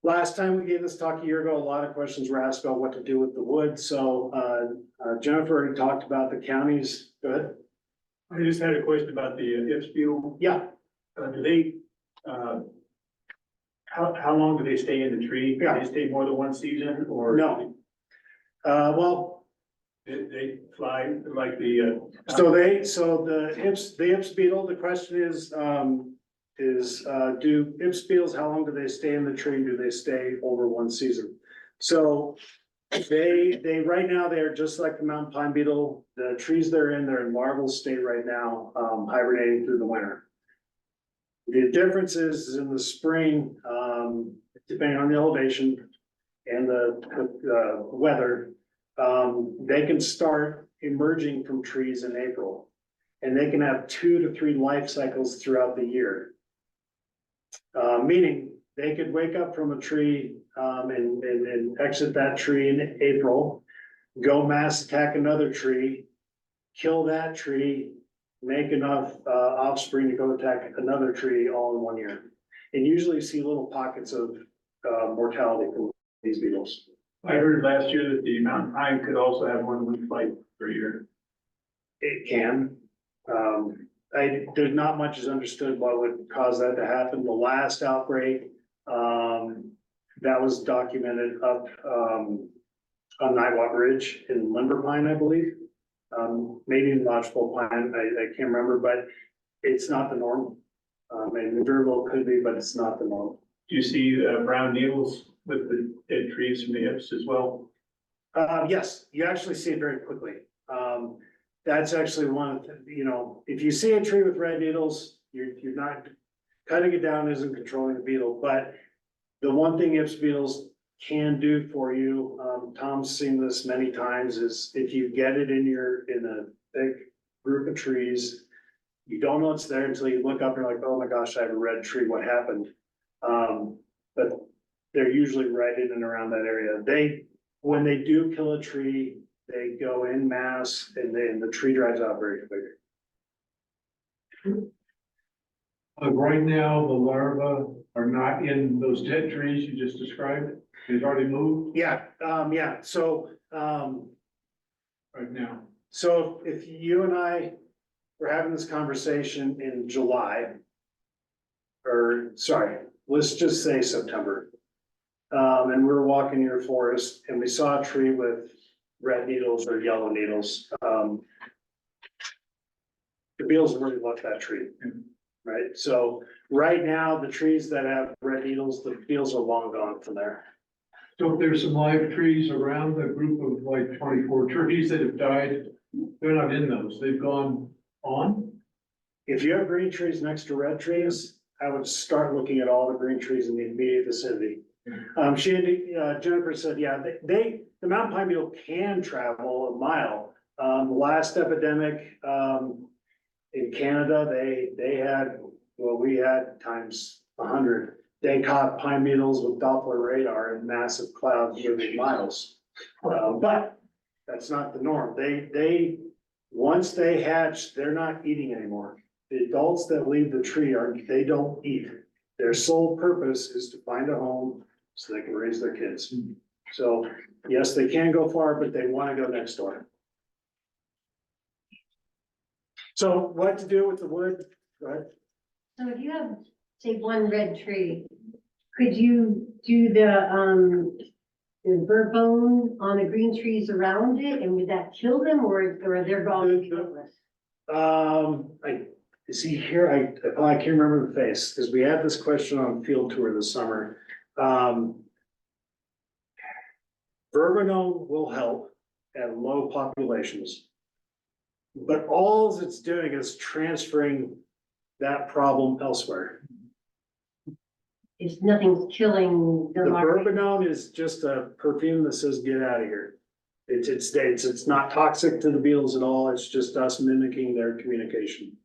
Last time we gave this talk a year ago, a lot of questions were asked about what to do with the wood. So Jennifer already talked about the counties. Go ahead. I just had a question about the Ips beetle. Yeah, Do they, how long do they stay in the tree? Do Yeah. they stay more than one season or? no. Well, They fly like the, so the Ips beetle, the question is do Ips beetles, how long do they stay in the tree? Do they stay over one season? So they right now, they are just like the mountain pine beetle. The trees they're in larval state right now, hibernating through the winter. The difference is in the spring, depending on the elevation and the weather, they can start emerging from trees in April. And they can have 2 to 3 life cycles throughout the year. Meaning they could wake up from a tree and exit that tree in April, go mass attack another tree, kill that tree, make enough offspring to go attack another tree all in 1 year. And usually you see little pockets of mortality from these beetles. I heard last year that the mountain pine could also have 1 week flight per year. It can. There's not much is understood what would cause that to happen. The last outbreak, that was documented up on Nightwalk Ridge in Limber Pine, I believe. Maybe in Lodgepole Pine, I can't remember, but it's not the norm. And very well could be, but it's not the norm. Do you see brown needles with the dead trees from the Ips as well? Yes, you actually see it very quickly. That's actually one of the, if you see a tree with red needles, you're not cutting it down isn't controlling the beetle, but the one thing Ips beetles can do for you, Tom's seen this many times, is if you get it in a big group of trees, you don't know it's there until you look up and you're like, oh my gosh, I have a red tree, what happened? But they're usually right in and around that area. When they do kill a tree, they go in mass and then the tree dries out very quickly. Right now, the larvae are not in those dead trees you just described. They've already moved Yeah, so, right now. so if you and I we're having this conversation in July. Or, sorry, let's just say September. And we were walking your forest and we saw a tree with red needles or yellow needles. The beetles have already left that tree, right? So right now, the trees that have red needles, the beetles are long gone from there. So if there's some live trees around the group of like 24 trees that have died, they're not in those, they've gone on? If you have green trees next to red trees, I would start looking at all the green trees in the immediate vicinity. Jennifer said, yeah, the mountain pine beetle can travel a mile. The last epidemic, in Canada, they had, well, we had times 100. They caught pine beetles with Doppler radar in massive clouds moving miles. But that's not the norm. Once they hatch, they're not eating anymore. The adults that leave the tree they don't eat. Their sole purpose is to find a home so they can raise their kids. So yes, they can go far, but they want to go next door. So what to do with the wood? Go ahead. So if you have, say, one red tree, could you do the burr bone on the green trees around it, and would that kill them, or they're gone regardless? I see here, I can't remember the face, because we had this question on field tour this summer. Verbenome will help at low populations. But all it's doing is transferring that problem elsewhere. It's nothing's killing The the larvae. verbenome is just a perfume that says, get out of here. It's not toxic to the beetles at all, it's just us mimicking their communication.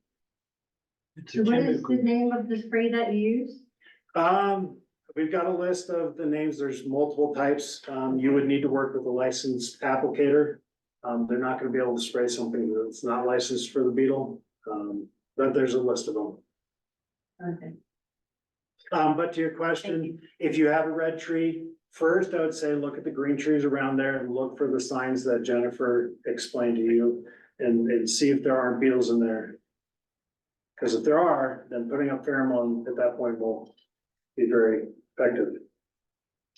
So what is the name of the spray that you use? We've got a list of the names, there's multiple types, you would need to work with a licensed applicator. They're not gonna be able to spray something that's not licensed for the beetle, but there's a list of them. Okay. But to your question, if you have a red tree, first I would say, look at the green trees around there and look for the signs that Jennifer explained to you and see if there aren't beetles in there. Cause if there are, then putting up pheromone at that point will be very effective.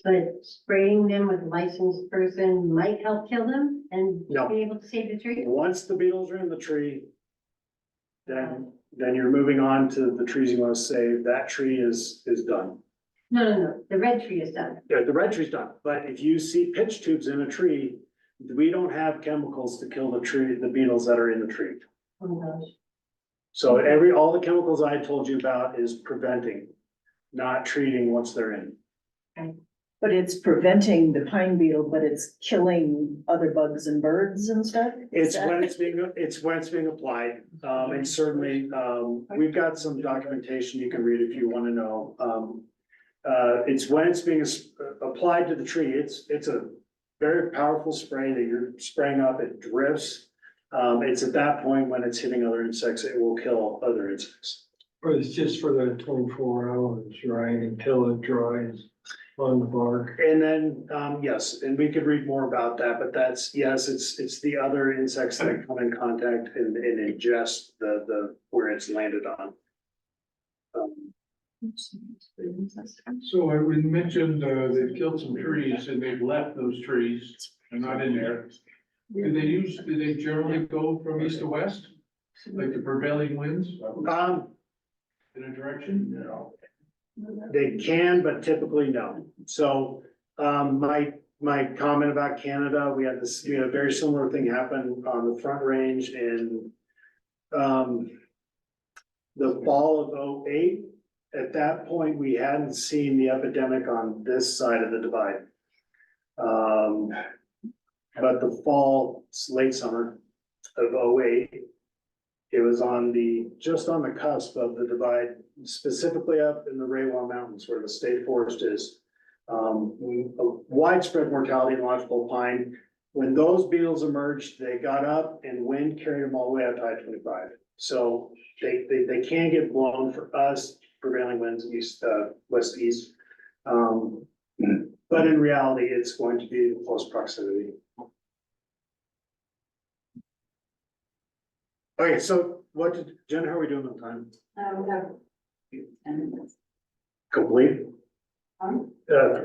But spraying them with a licensed person might help kill them and No. be able to save the tree? Once the beetles are in the tree, then you're moving on to the trees you want to save. That tree is done. No, the red tree is done. Yeah, the red tree's done, but if you see pitch tubes in a tree, we don't have chemicals to kill the beetles that are in the tree. Oh my gosh. So all the chemicals I told you about is preventing, not treating once they're in. But it's preventing the pine beetle, but it's killing other bugs and birds and stuff? It's when it's being applied, and certainly, we've got some documentation you can read if you wanna know. It's when it's being applied to the tree, it's a very powerful spray that you're spraying up, it drifts. It's at that point when it's hitting other insects, it will kill other insects. But it's just for the 24 hours, right, until it dries on the bark. And then, yes, and we could read more about that, but it's the other insects that come in contact and ingest the where it's landed on. So we mentioned, they've killed some trees and they've left those trees, they're not in there. Do they generally go from east to west? Like the prevailing winds in a direction? No. They can, but typically no. So, my comment about Canada, we had a very similar thing happen on the Front Range in the fall of '08. At that point, we hadn't seen the epidemic on this side of the divide. But the fall, late summer of '08, it was just on the cusp of the divide, specifically up in the Raywell Mountains where the state forest is. Widespread mortality in lodgepole pine. When those beetles emerged, they got up and wind carried them all the way out to I-25. So they can get blown for us, prevailing winds west east. But in reality, it's going to be close proximity. Okay, so Jen, how are we doing on time? We have 10 minutes. Complete? Um,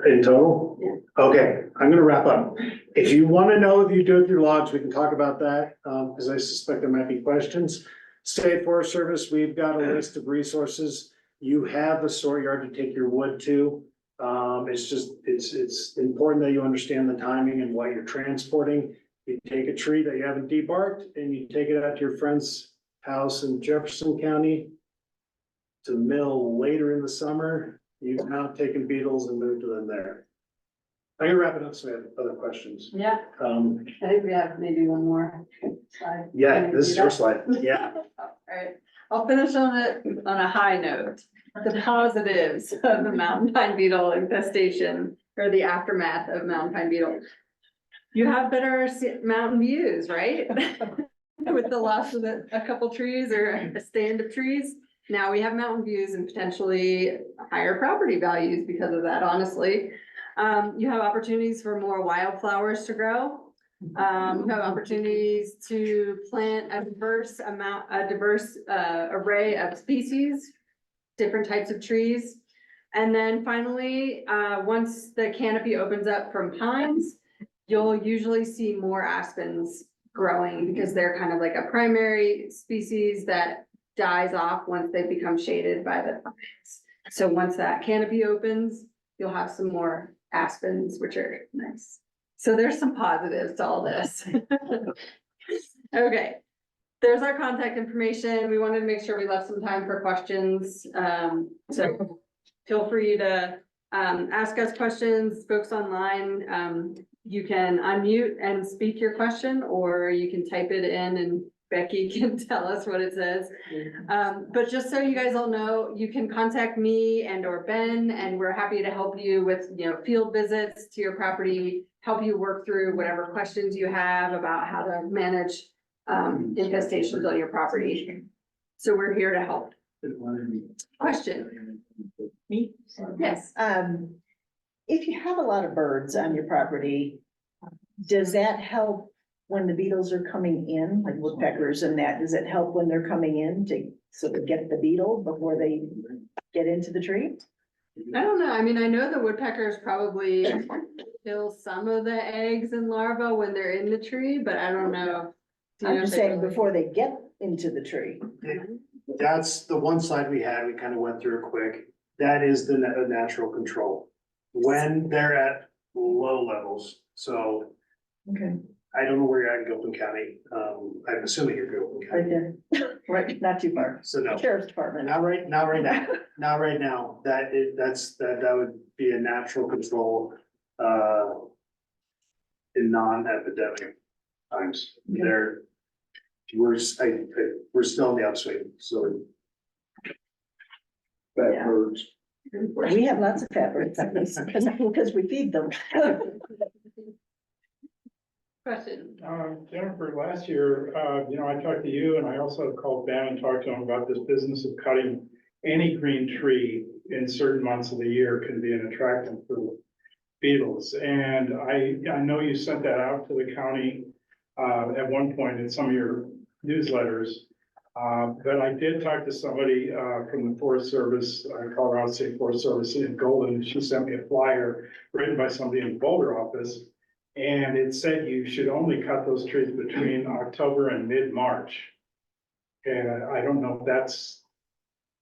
In total? Yeah. Okay, I'm gonna wrap up. If you wanna know if you do it through logs, we can talk about that, because I suspect there might be questions. State Forest Service, we've got a list of resources. You have the sort yard to take your wood to. It's important that you understand the timing and what you're transporting. You take a tree that you haven't debarked and you take it out to your friend's house in Jefferson County to mill later in the summer. You've now taken beetles and moved them there. I'm gonna wrap it up so we have other questions. Yeah, I think we have maybe one more slide. Yeah, Can we this do is your that? slide. Yeah. All right, I'll finish on a high note. The positives of the mountain pine beetle infestation or the aftermath of mountain pine beetle. You have better mountain views, right? With the loss of a couple trees or a stand of trees. Now we have mountain views and potentially higher property values because of that, honestly. You have opportunities for more wildflowers to grow. You have opportunities to plant a diverse array of species, different types of trees. And then finally, once the canopy opens up from pines, you'll usually see more aspens growing because they're kind of like a primary species that dies off once they become shaded by the pines. So once that canopy opens, you'll have some more aspens, which are nice. So there's some positives to all this. Okay, there's our contact information. We wanted to make sure we left some time for questions. So feel free to ask us questions, folks online. You can unmute and speak your question, or you can type it in and Becky can tell us what it says. But just so you guys all know, you can contact me and or Ben, and we're happy to help you with, field visits to your property, help you work through whatever questions you have about how to manage infestations on your property. So we're here to help. Question? Me? Yes. If you have a lot of birds on your property, does that help when the beetles are coming in, like woodpeckers and that? Does it help when they're coming in to sort of get the beetle before they get into the tree? I don't know. I mean, I know the woodpeckers probably kill some of the eggs and larvae when they're in the tree, but I don't know. Do you I'm know just if they saying really- before they get into the tree. That's the one slide we had, we kind of went through it quick. That is the natural control. When they're at low levels, so Okay. I don't know where you're at in Gilpin County. I'm assuming you're Gilpin Right County. there, right, not too far. So no, Sheriff's Department. not right now, not right now. That would be a natural control, in non-epidemic times. Okay. We're still in the upswing, so. Bad Yeah. birds. We have lots of fat birds, because we feed them. Question. Jennifer, last year, I talked to you and I also called Ben and talked to him about this business of cutting any green tree in certain months of the year can be an attractant for beetles. And I know you sent that out to the county at one point in some of your newsletters. But I did talk to somebody from the Forest Service, Colorado State Forest Service in Golden. She sent me a flyer written by somebody in the Boulder office. And it said you should only cut those trees between October and mid-March. And I don't know if that's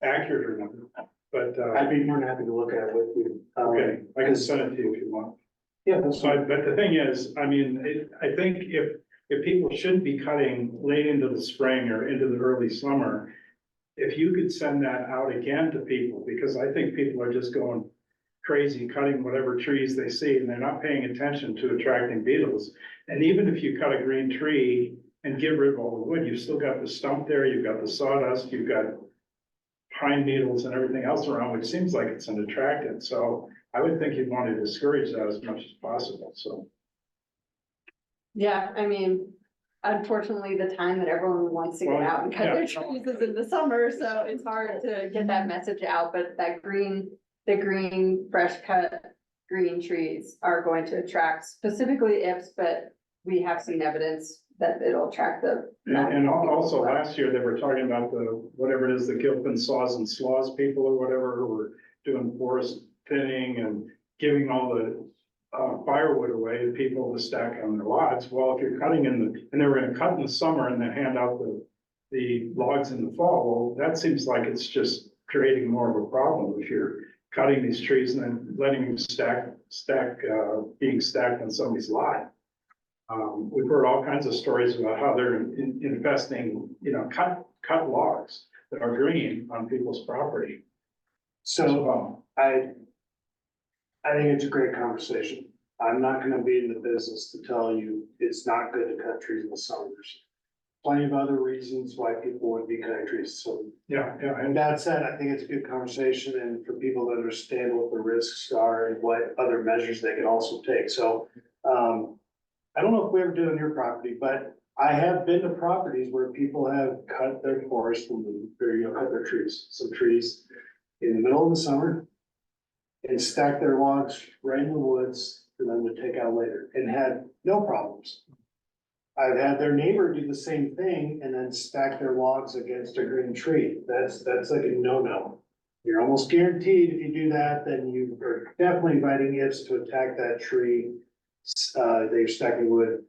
accurate or not, but, I'd be more than happy to look at it with you. okay, I can send it to you if you want. Yeah, that's fine. But the thing is, I mean, I think if people shouldn't be cutting late into the spring or into the early summer, if you could send that out again to people, because I think people are just going crazy cutting whatever trees they see and they're not paying attention to attracting beetles. And even if you cut a green tree and get rid of all the wood, you've still got the stump there, you've got the sawdust, you've got pine needles and everything else around, which seems like it's an attractant. So I would think you'd want to discourage that as much as possible, so. Yeah, I mean, unfortunately, the time that everyone wants to get Well, out and cut their yeah. trees is in the summer, so it's hard to get that message out, but the green, fresh cut green trees are going to attract specifically ips, but we have seen evidence that it'll attract the. And also last year, they were talking about whatever it is, the Gilpin saws and slaws people or whatever, who were doing forest thinning and giving all the firewood away to people to stack on their lots. Well, if you're cutting and they were gonna cut in the summer and then hand out the logs in the fall, well, that seems like it's just creating more of a problem if you're cutting these trees and then letting them being stacked on somebody's lot. We've heard all kinds of stories about how they're investing, cut logs that are green on people's property. So I think it's a great conversation. I'm not gonna be in the business to tell you it's not good to cut trees in the summers. Plenty of other reasons why people would be cutting trees, so. Yeah, And that said, I think it's a good conversation and for people to understand what the risks are and what other measures they can also take, so. I don't know if we ever did on your property, but I have been to properties where people have cut their forest and cut their trees, some trees in the middle of the summer. And stack their logs right in the woods for them to take out later and had no problems. I've had their neighbor do the same thing and then stack their logs against a green tree. That's like a no-no. You're almost guaranteed if you do that, then you are definitely inviting ifs to attack that tree that you're stacking wood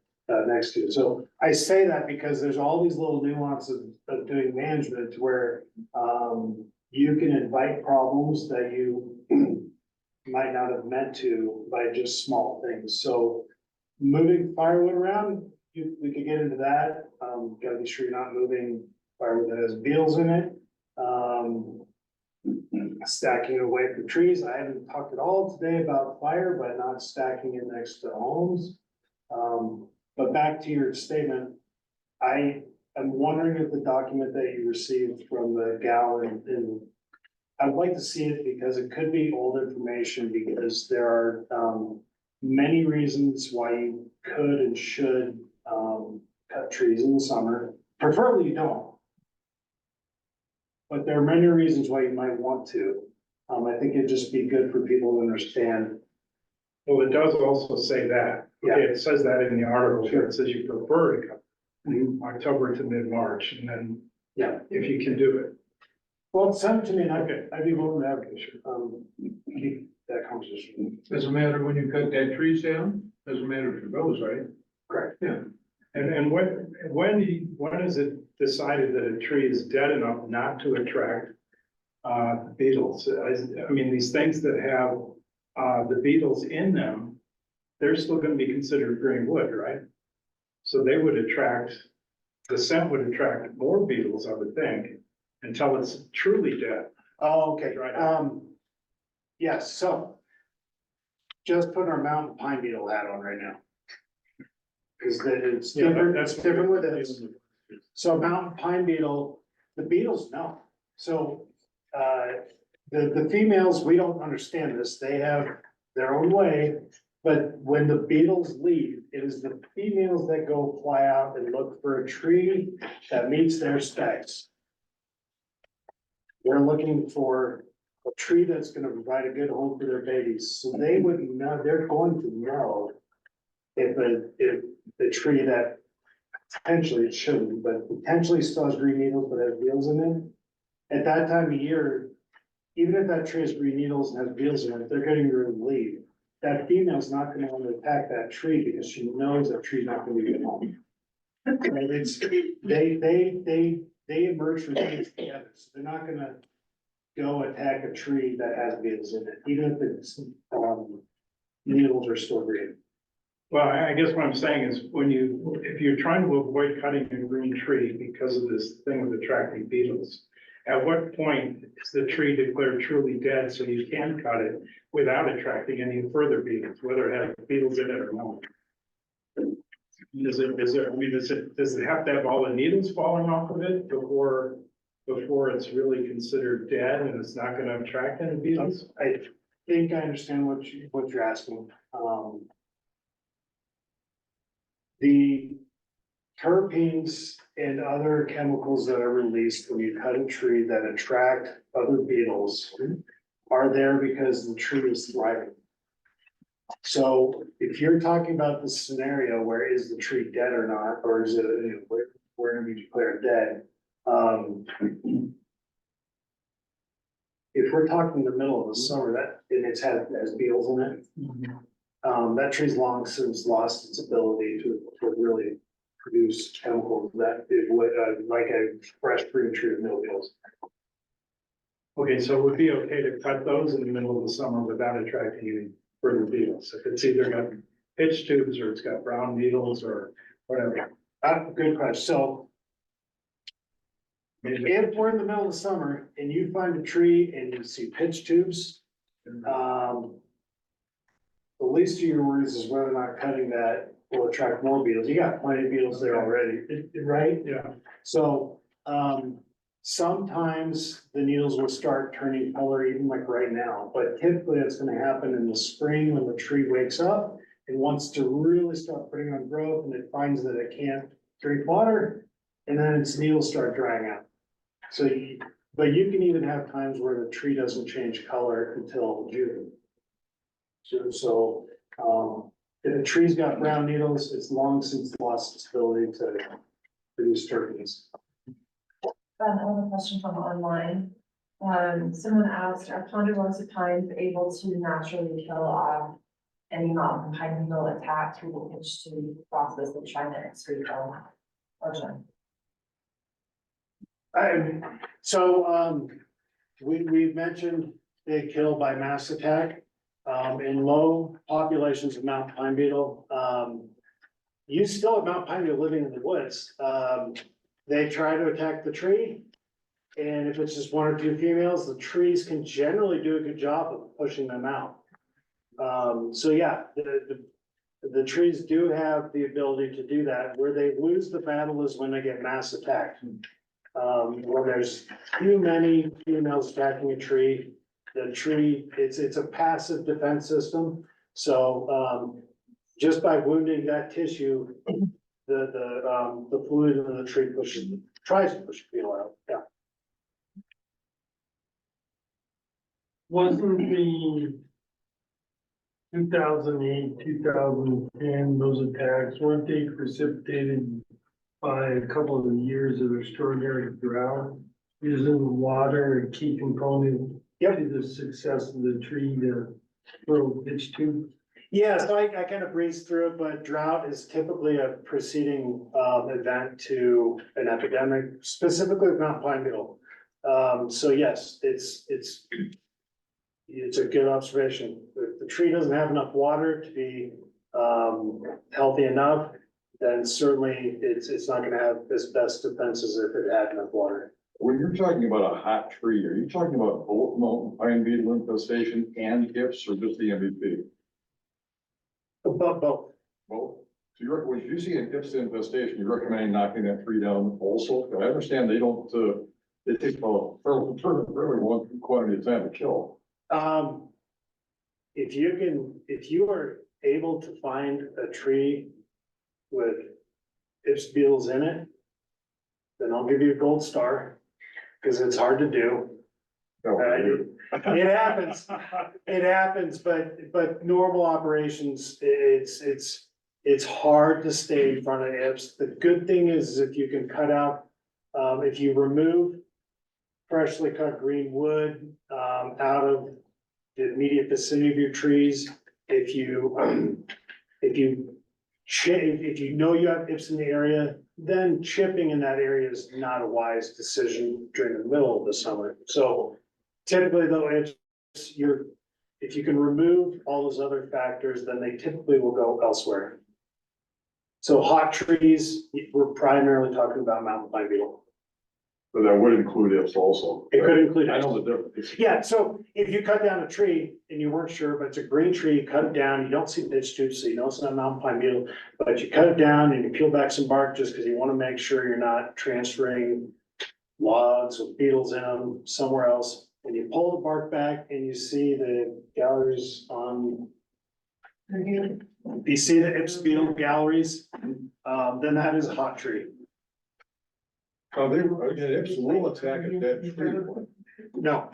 next to. So I say that because there's all these little nuances of doing management where you can invite problems that you might not have meant to by just small things. So moving firewood around, we could get into that. Gotta be sure you're not moving firewood that has beetles in it. Stacking it away from trees. I haven't talked at all today about fire, but not stacking it next to homes. But back to your statement, I am wondering if the document that you received from the gal in I'd like to see it because it could be old information because there are many reasons why you could and should cut trees in the summer. Preferably you don't. But there are many reasons why you might want to. I think it'd just be good for people to understand. well, it does also say that. Yeah. Okay, it says that in the article, Sure. but it says you prefer to cut from October to mid-March, and then, Yeah. if you can do it. Well, send it to me and Okay. I'd be willing to have keep that conversation. Doesn't matter when you cut that trees down, doesn't matter if it grows, right? Correct. Yeah. And when is it decided that a tree is dead enough not to attract beetles? I mean, these things that have the beetles in them, they're still gonna be considered green wood, right? So they would attract, the scent would attract more beetles, I would think, until it's truly dead. Oh, okay, Right. yes, so. Just put our mountain pine beetle hat on right now. Cause it's Yeah, different, that's it's different with this. So mountain pine beetle, the beetles know. So, the females, we don't understand this. They have their own way. But when the beetles leave, it is the females that go fly out and look for a tree that meets their specs. They're looking for a tree that's gonna provide a good home for their babies. So they would know, they're going to know if the tree that potentially it shouldn't, but potentially still has green needles, but has beetles in it. At that time of year, even if that tree has green needles and has beetles in it, they're getting rid of the leaf. That female's not gonna want to attack that tree because she knows that tree's not gonna be good home. And it's, they emerge from trees together, so they're not gonna go attack a tree that has beetles in it, even if it's, needles are still green. Well, I guess what I'm saying is if you're trying to avoid cutting a green tree because of this thing with attracting beetles, at what point is the tree declared truly dead so you can cut it without attracting any further beetles, whether it has beetles in it or not? Does it have to have all the needles falling off of it before it's really considered dead and it's not gonna attract any beetles? I think I understand what you're asking. The terpenes and other chemicals that are released when you cut a tree that attract other beetles are there because the tree is thriving. So if you're talking about the scenario where is the tree dead or not, or is it, where we declare it dead? If we're talking the middle of the summer, and it's has beetles in it, that tree's long since lost its ability to really produce chemicals that it would, like a fresh fruit tree with no beetles. Okay, so it would be okay to cut those in the middle of the summer without attracting any further beetles. If it's either got pitch tubes or it's got brown beetles or whatever. Good question. So if we're in the middle of the summer and you find a tree and you see pitch tubes, the least of your worries is whether or not cutting that will attract more beetles. You got plenty of beetles there already, right? Yeah, So, sometimes the needles will start turning color even like right now, but typically it's gonna happen in the spring when the tree wakes up and wants to really start putting on growth and it finds that it can't drink water, and then its needles start drying out. So, but you can even have times where the tree doesn't change color until June. So, if the tree's got brown needles, it's long since lost its ability to produce terpenes. I have a question from online. Someone asked, are ponderosa pines able to naturally kill off any mountain pine beetle attack through the pitch tube process of trying to excrete them? Or We've mentioned they kill by mass attack, in low populations of mountain pine beetle. You still have mountain pine beetle living in the woods. They try to attack the tree. And if it's just one or two females, the trees can generally do a good job of pushing them out. So yeah, the trees do have the ability to do that. Where they lose the battle is when they get mass attacked. When there's too many females attacking a tree, the tree, it's a passive defense system. So, just by wounding that tissue, the fluid in the tree tries to push the beetle out, yeah. Wasn't the 2008, 2010, those attacks, weren't they precipitated by a couple of years of extraordinary drought? Isn't water a key component to the success of the tree to grow pitch tube? Yeah, so I kind of breezed through it, but drought is typically a preceding event to an epidemic, specifically with mountain pine beetle. So yes, it's a good observation. If the tree doesn't have enough water to be healthy enough, then certainly it's not gonna have its best defense as if it had enough water. When you're talking about a hot tree, are you talking about both mountain pine beetle infestation and hips or just the MVP? Both. Both. So when you see an hips infestation, you're recommending knocking that tree down also? I understand they don't, it takes a fairly long quantity of time to kill. If you are able to find a tree with Ips beetles in it, then I'll give you a gold star, because it's hard to do. It happens, but normal operations, it's hard to stay in front of Ips. The good thing is if you can cut out, if you remove freshly cut green wood, out of the immediate vicinity of your trees, if you know you have Ips in the area, then chipping in that area is not a wise decision during the middle of the summer. So typically though, if you can remove all those other factors, then they typically will go elsewhere. So hot trees, we're primarily talking about mountain pine beetle. But that would include hips also. It could include. I know the difference. Yeah, so if you cut down a tree and you weren't sure, but it's a green tree, you cut it down, you don't see pitch tubes, so you know it's not mountain pine beetle, but you cut it down and you peel back some bark just because you want to make sure you're not transferring logs with beetles in them somewhere else. And you pull the bark back and you see the galleries on, if you see the Ips beetle galleries, then that is a hot tree. Oh, hips will attack a dead tree. No,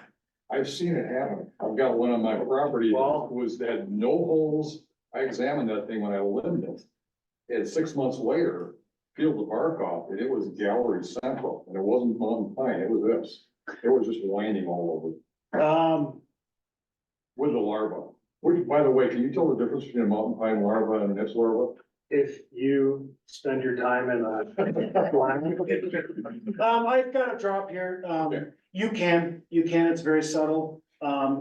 I've seen it happen. I've got one on my property that had no holes I examined that thing when I limbed it. And 6 months later, peeled the bark off, and it was gallery central, and it wasn't mountain pine, it was this. It was just winding all over with the larva. Which, by the way, can you tell the difference between a mountain pine larva and an Ips larva? If you spend your time in a. I've got a drop here, Okay. you can, it's very subtle.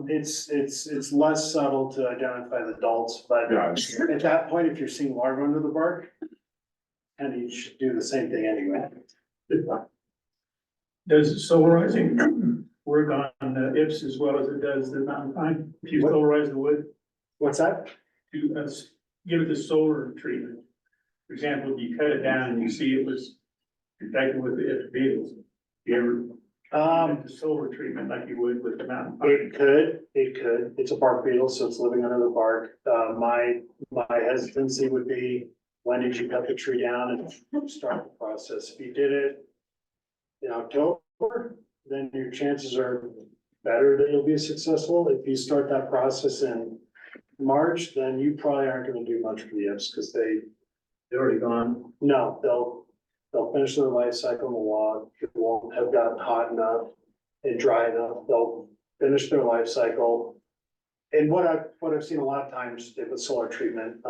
It's less subtle to identify the adults, but Yeah. at that point, if you're seeing larvae under the bark. And you should do the same thing anyway. Does solarizing work on the Ips as well as it does the mountain pine? If you What? solarize the wood What's that? to give it the solar treatment. For example, if you cut it down and you see it was infected with the Ips beetles, you ever get the solar treatment like you would with the mountain pine? It could, it's a bark beetle, so it's living under the bark. My hesitancy would be, when did you cut the tree down and start the process? If you did it in October, then your chances are better that you'll be successful. If you start that process in March, then you probably aren't gonna do much for the Ips, because They're already gone. no, they'll finish their life cycle in the log. It won't have gotten hot enough and dry enough. They'll finish their life cycle. And what I've seen a lot of times with solar treatment,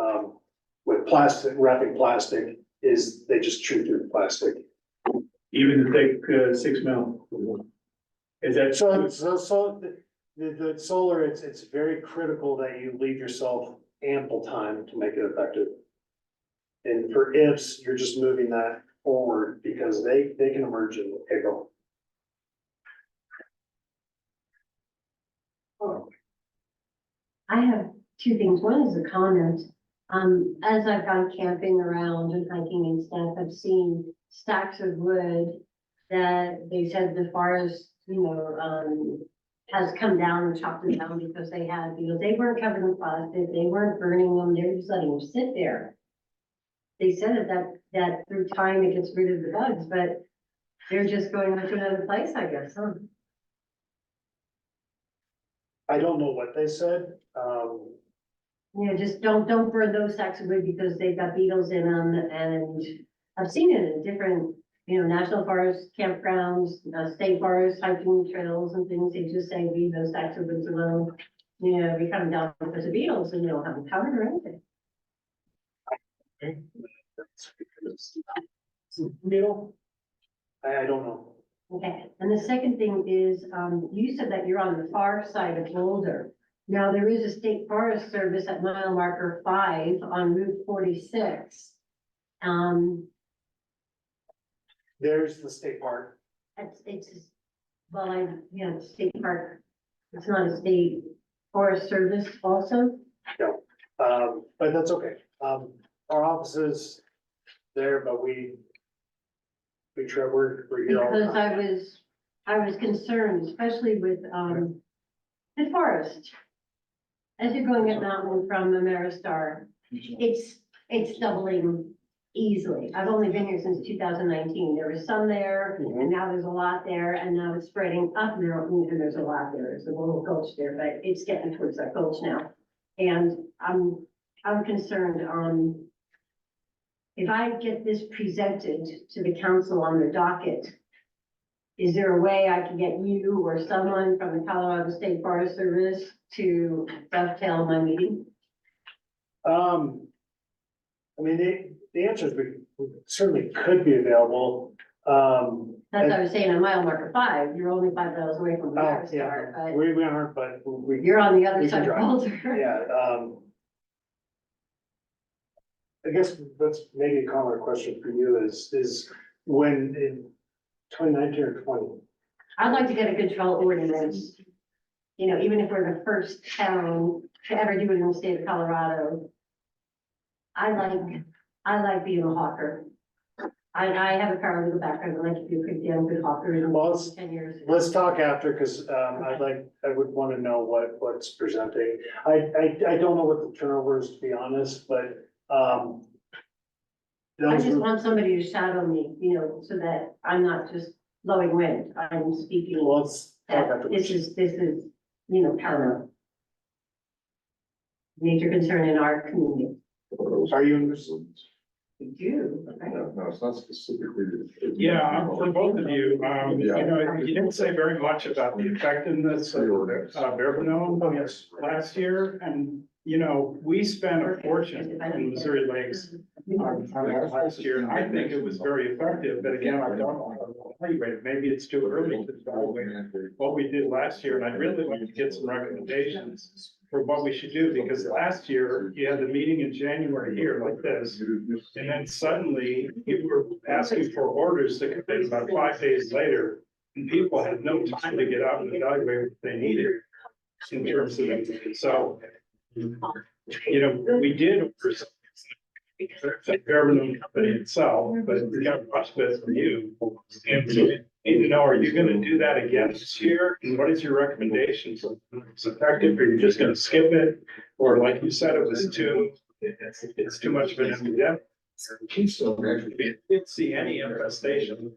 with plastic, wrapping plastic, is they just chew through the plastic. Even the thick 6 mil. Is that So the solar, it's very critical that you leave yourself ample time to make it effective. And for Ips, you're just moving that forward because they can emerge in April. I have two things. One is a comment. As I've gone camping around and hiking and stuff, I've seen stacks of wood that they said the forest, has come down and chopped them down because they had, they weren't covered in plastic, they weren't burning them, they were just letting them sit there. They said that through time it gets rid of the bugs, but they're just going on to another place, I guess, huh? I don't know what they said. Just don't burn those sacks of wood because they've got beetles in them, and I've seen it in different, national forests, campgrounds, state forests, hiking trails and things. They just say leave those sacks of wood alone. We cut them down because of beetles and they don't have them covered or anything. Beetle? I don't know. Okay, and the second thing is, you said that you're on the far side of Boulder. Now, there is a state forest service at mile marker 5 on Route 46. There's the state park. It's, state park. It's not a state forest service also. But that's okay. Our office is there, but we're here all the Because time. I was concerned, especially with, the forest. As you're going up mountain from Ameristar, it's doubling easily. I've only been here since 2019. There was some there, and now there's a lot there, and now it's spreading up mountain, and there's a lot there. There's a little gulch there, but it's getting towards that gulch now. And I'm concerned on if I get this presented to the council on the docket, is there a way I can get you or someone from the Colorado State Forest Service to dovetail my meeting? The answer is we certainly could be available. That's what I was saying, on mile marker 5, you're only 5 miles away from the Yeah, start, but we aren't, but you're on the other we can side of drive. Boulder. Yeah, I guess that's maybe a common question for you is when in 2019 or 20? I'd like to get a control ordinance, even if we're the first town to ever do it in the state of Colorado. I like being a hawker. I have a paralegal background, I like to be a pretty damn good hawker in Well, let's- 10 years. Let's talk after, because I would want to know what's presenting. I don't know what the turnover is, to be honest, but I those just were- want somebody to shadow me, so that I'm not just blowing wind. I'm speaking well, let's talk that after. this is, paramount. major concern in our community. Are you interested? We do, right? No, it's not specifically. Yeah, for both of you, you know, you didn't say very much about the effectiveness of Berbernone. Oh, yes. Last year, and, you know, we spent a fortune in Missouri Lakes on that last year, and I think it was very effective, but again, I don't know how to evaluate it. Maybe it's too early to evaluate what we did last year, and I'd really like to get some recommendations for what we should do, because last year, you had the meeting in January here like this, and then suddenly you were asking for orders to come in about 5 days later, and people had no time to get out and evaluate what they needed in terms of it. So, you know, we did order some the government company itself, but we got much better from you. And so we need to know, are you gonna do that again this year? And what is your recommendation? So it's effective, or you're just gonna skip it? Or like you said, it was it's too much of an epidemic. We didn't see any infestation.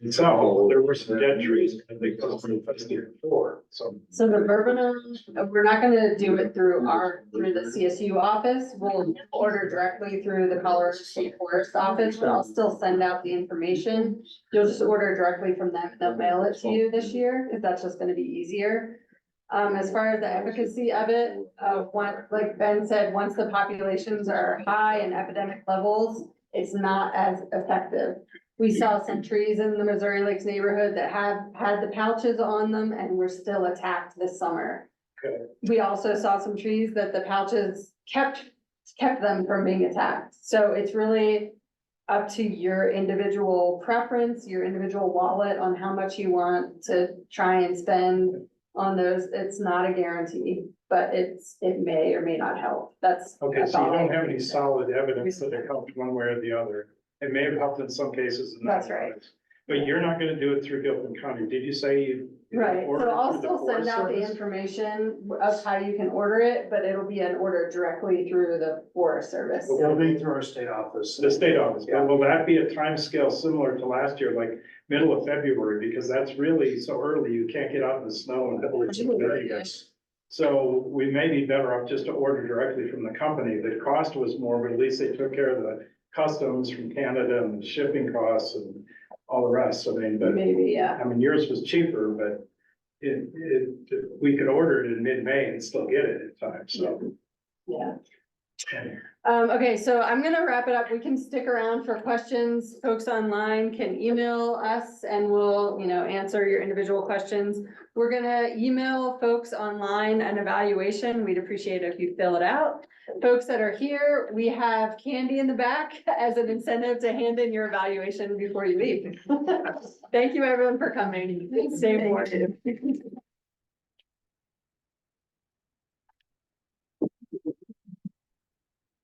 So there were some dead trees, I think those were infested before, so. So the Berbernone, we're not gonna do it through the CSU office. We'll order directly through the Colorado State Forest office, but I'll still send out the information. You'll just order directly from them. They'll mail it to you this year, if that's just gonna be easier. As far as the efficacy of it, like Ben said, once the populations are high and epidemic levels, it's not as effective. We saw some trees in the Missouri Lakes neighborhood that have had the pouches on them and were still attacked this summer. Okay. We also saw some trees that the pouches kept them from being attacked. So it's really up to your individual preference, your individual wallet on how much you want to try and spend on those. It's not a guarantee, but it may or may not help. Okay, so all you I don't can have any say. solid evidence that it helped one way or the other. It may have helped in some cases. and not That's right. others. But you're not gonna do it through Gilpin County. Did you say you? Right, ordered so I'll through the still send Forest out the Service? information of how you can order it, but it'll be an order directly through the Forest Service. It'll be through our state office. The state office, but will that be a time scale similar to last year, like middle of February? Because that's really so early, you can't get out in the snow until it's ready. So we may be better off just to order directly from the company. The cost was more, but at least they took care of the customs from Canada and the shipping costs and all the rest. I mean, but, Maybe, yeah. I mean, yours was cheaper, but we could order it in mid-May and still get it in time, so. Yeah. Okay, so I'm gonna wrap it up. We can stick around for questions. Folks online can email us and we'll, answer your individual questions. We're gonna email folks online an evaluation. We'd appreciate it if you fill it out. Folks that are here, we have candy in the back as an incentive to hand in your evaluation before you leave. Thank you, everyone, for coming. Stay warm.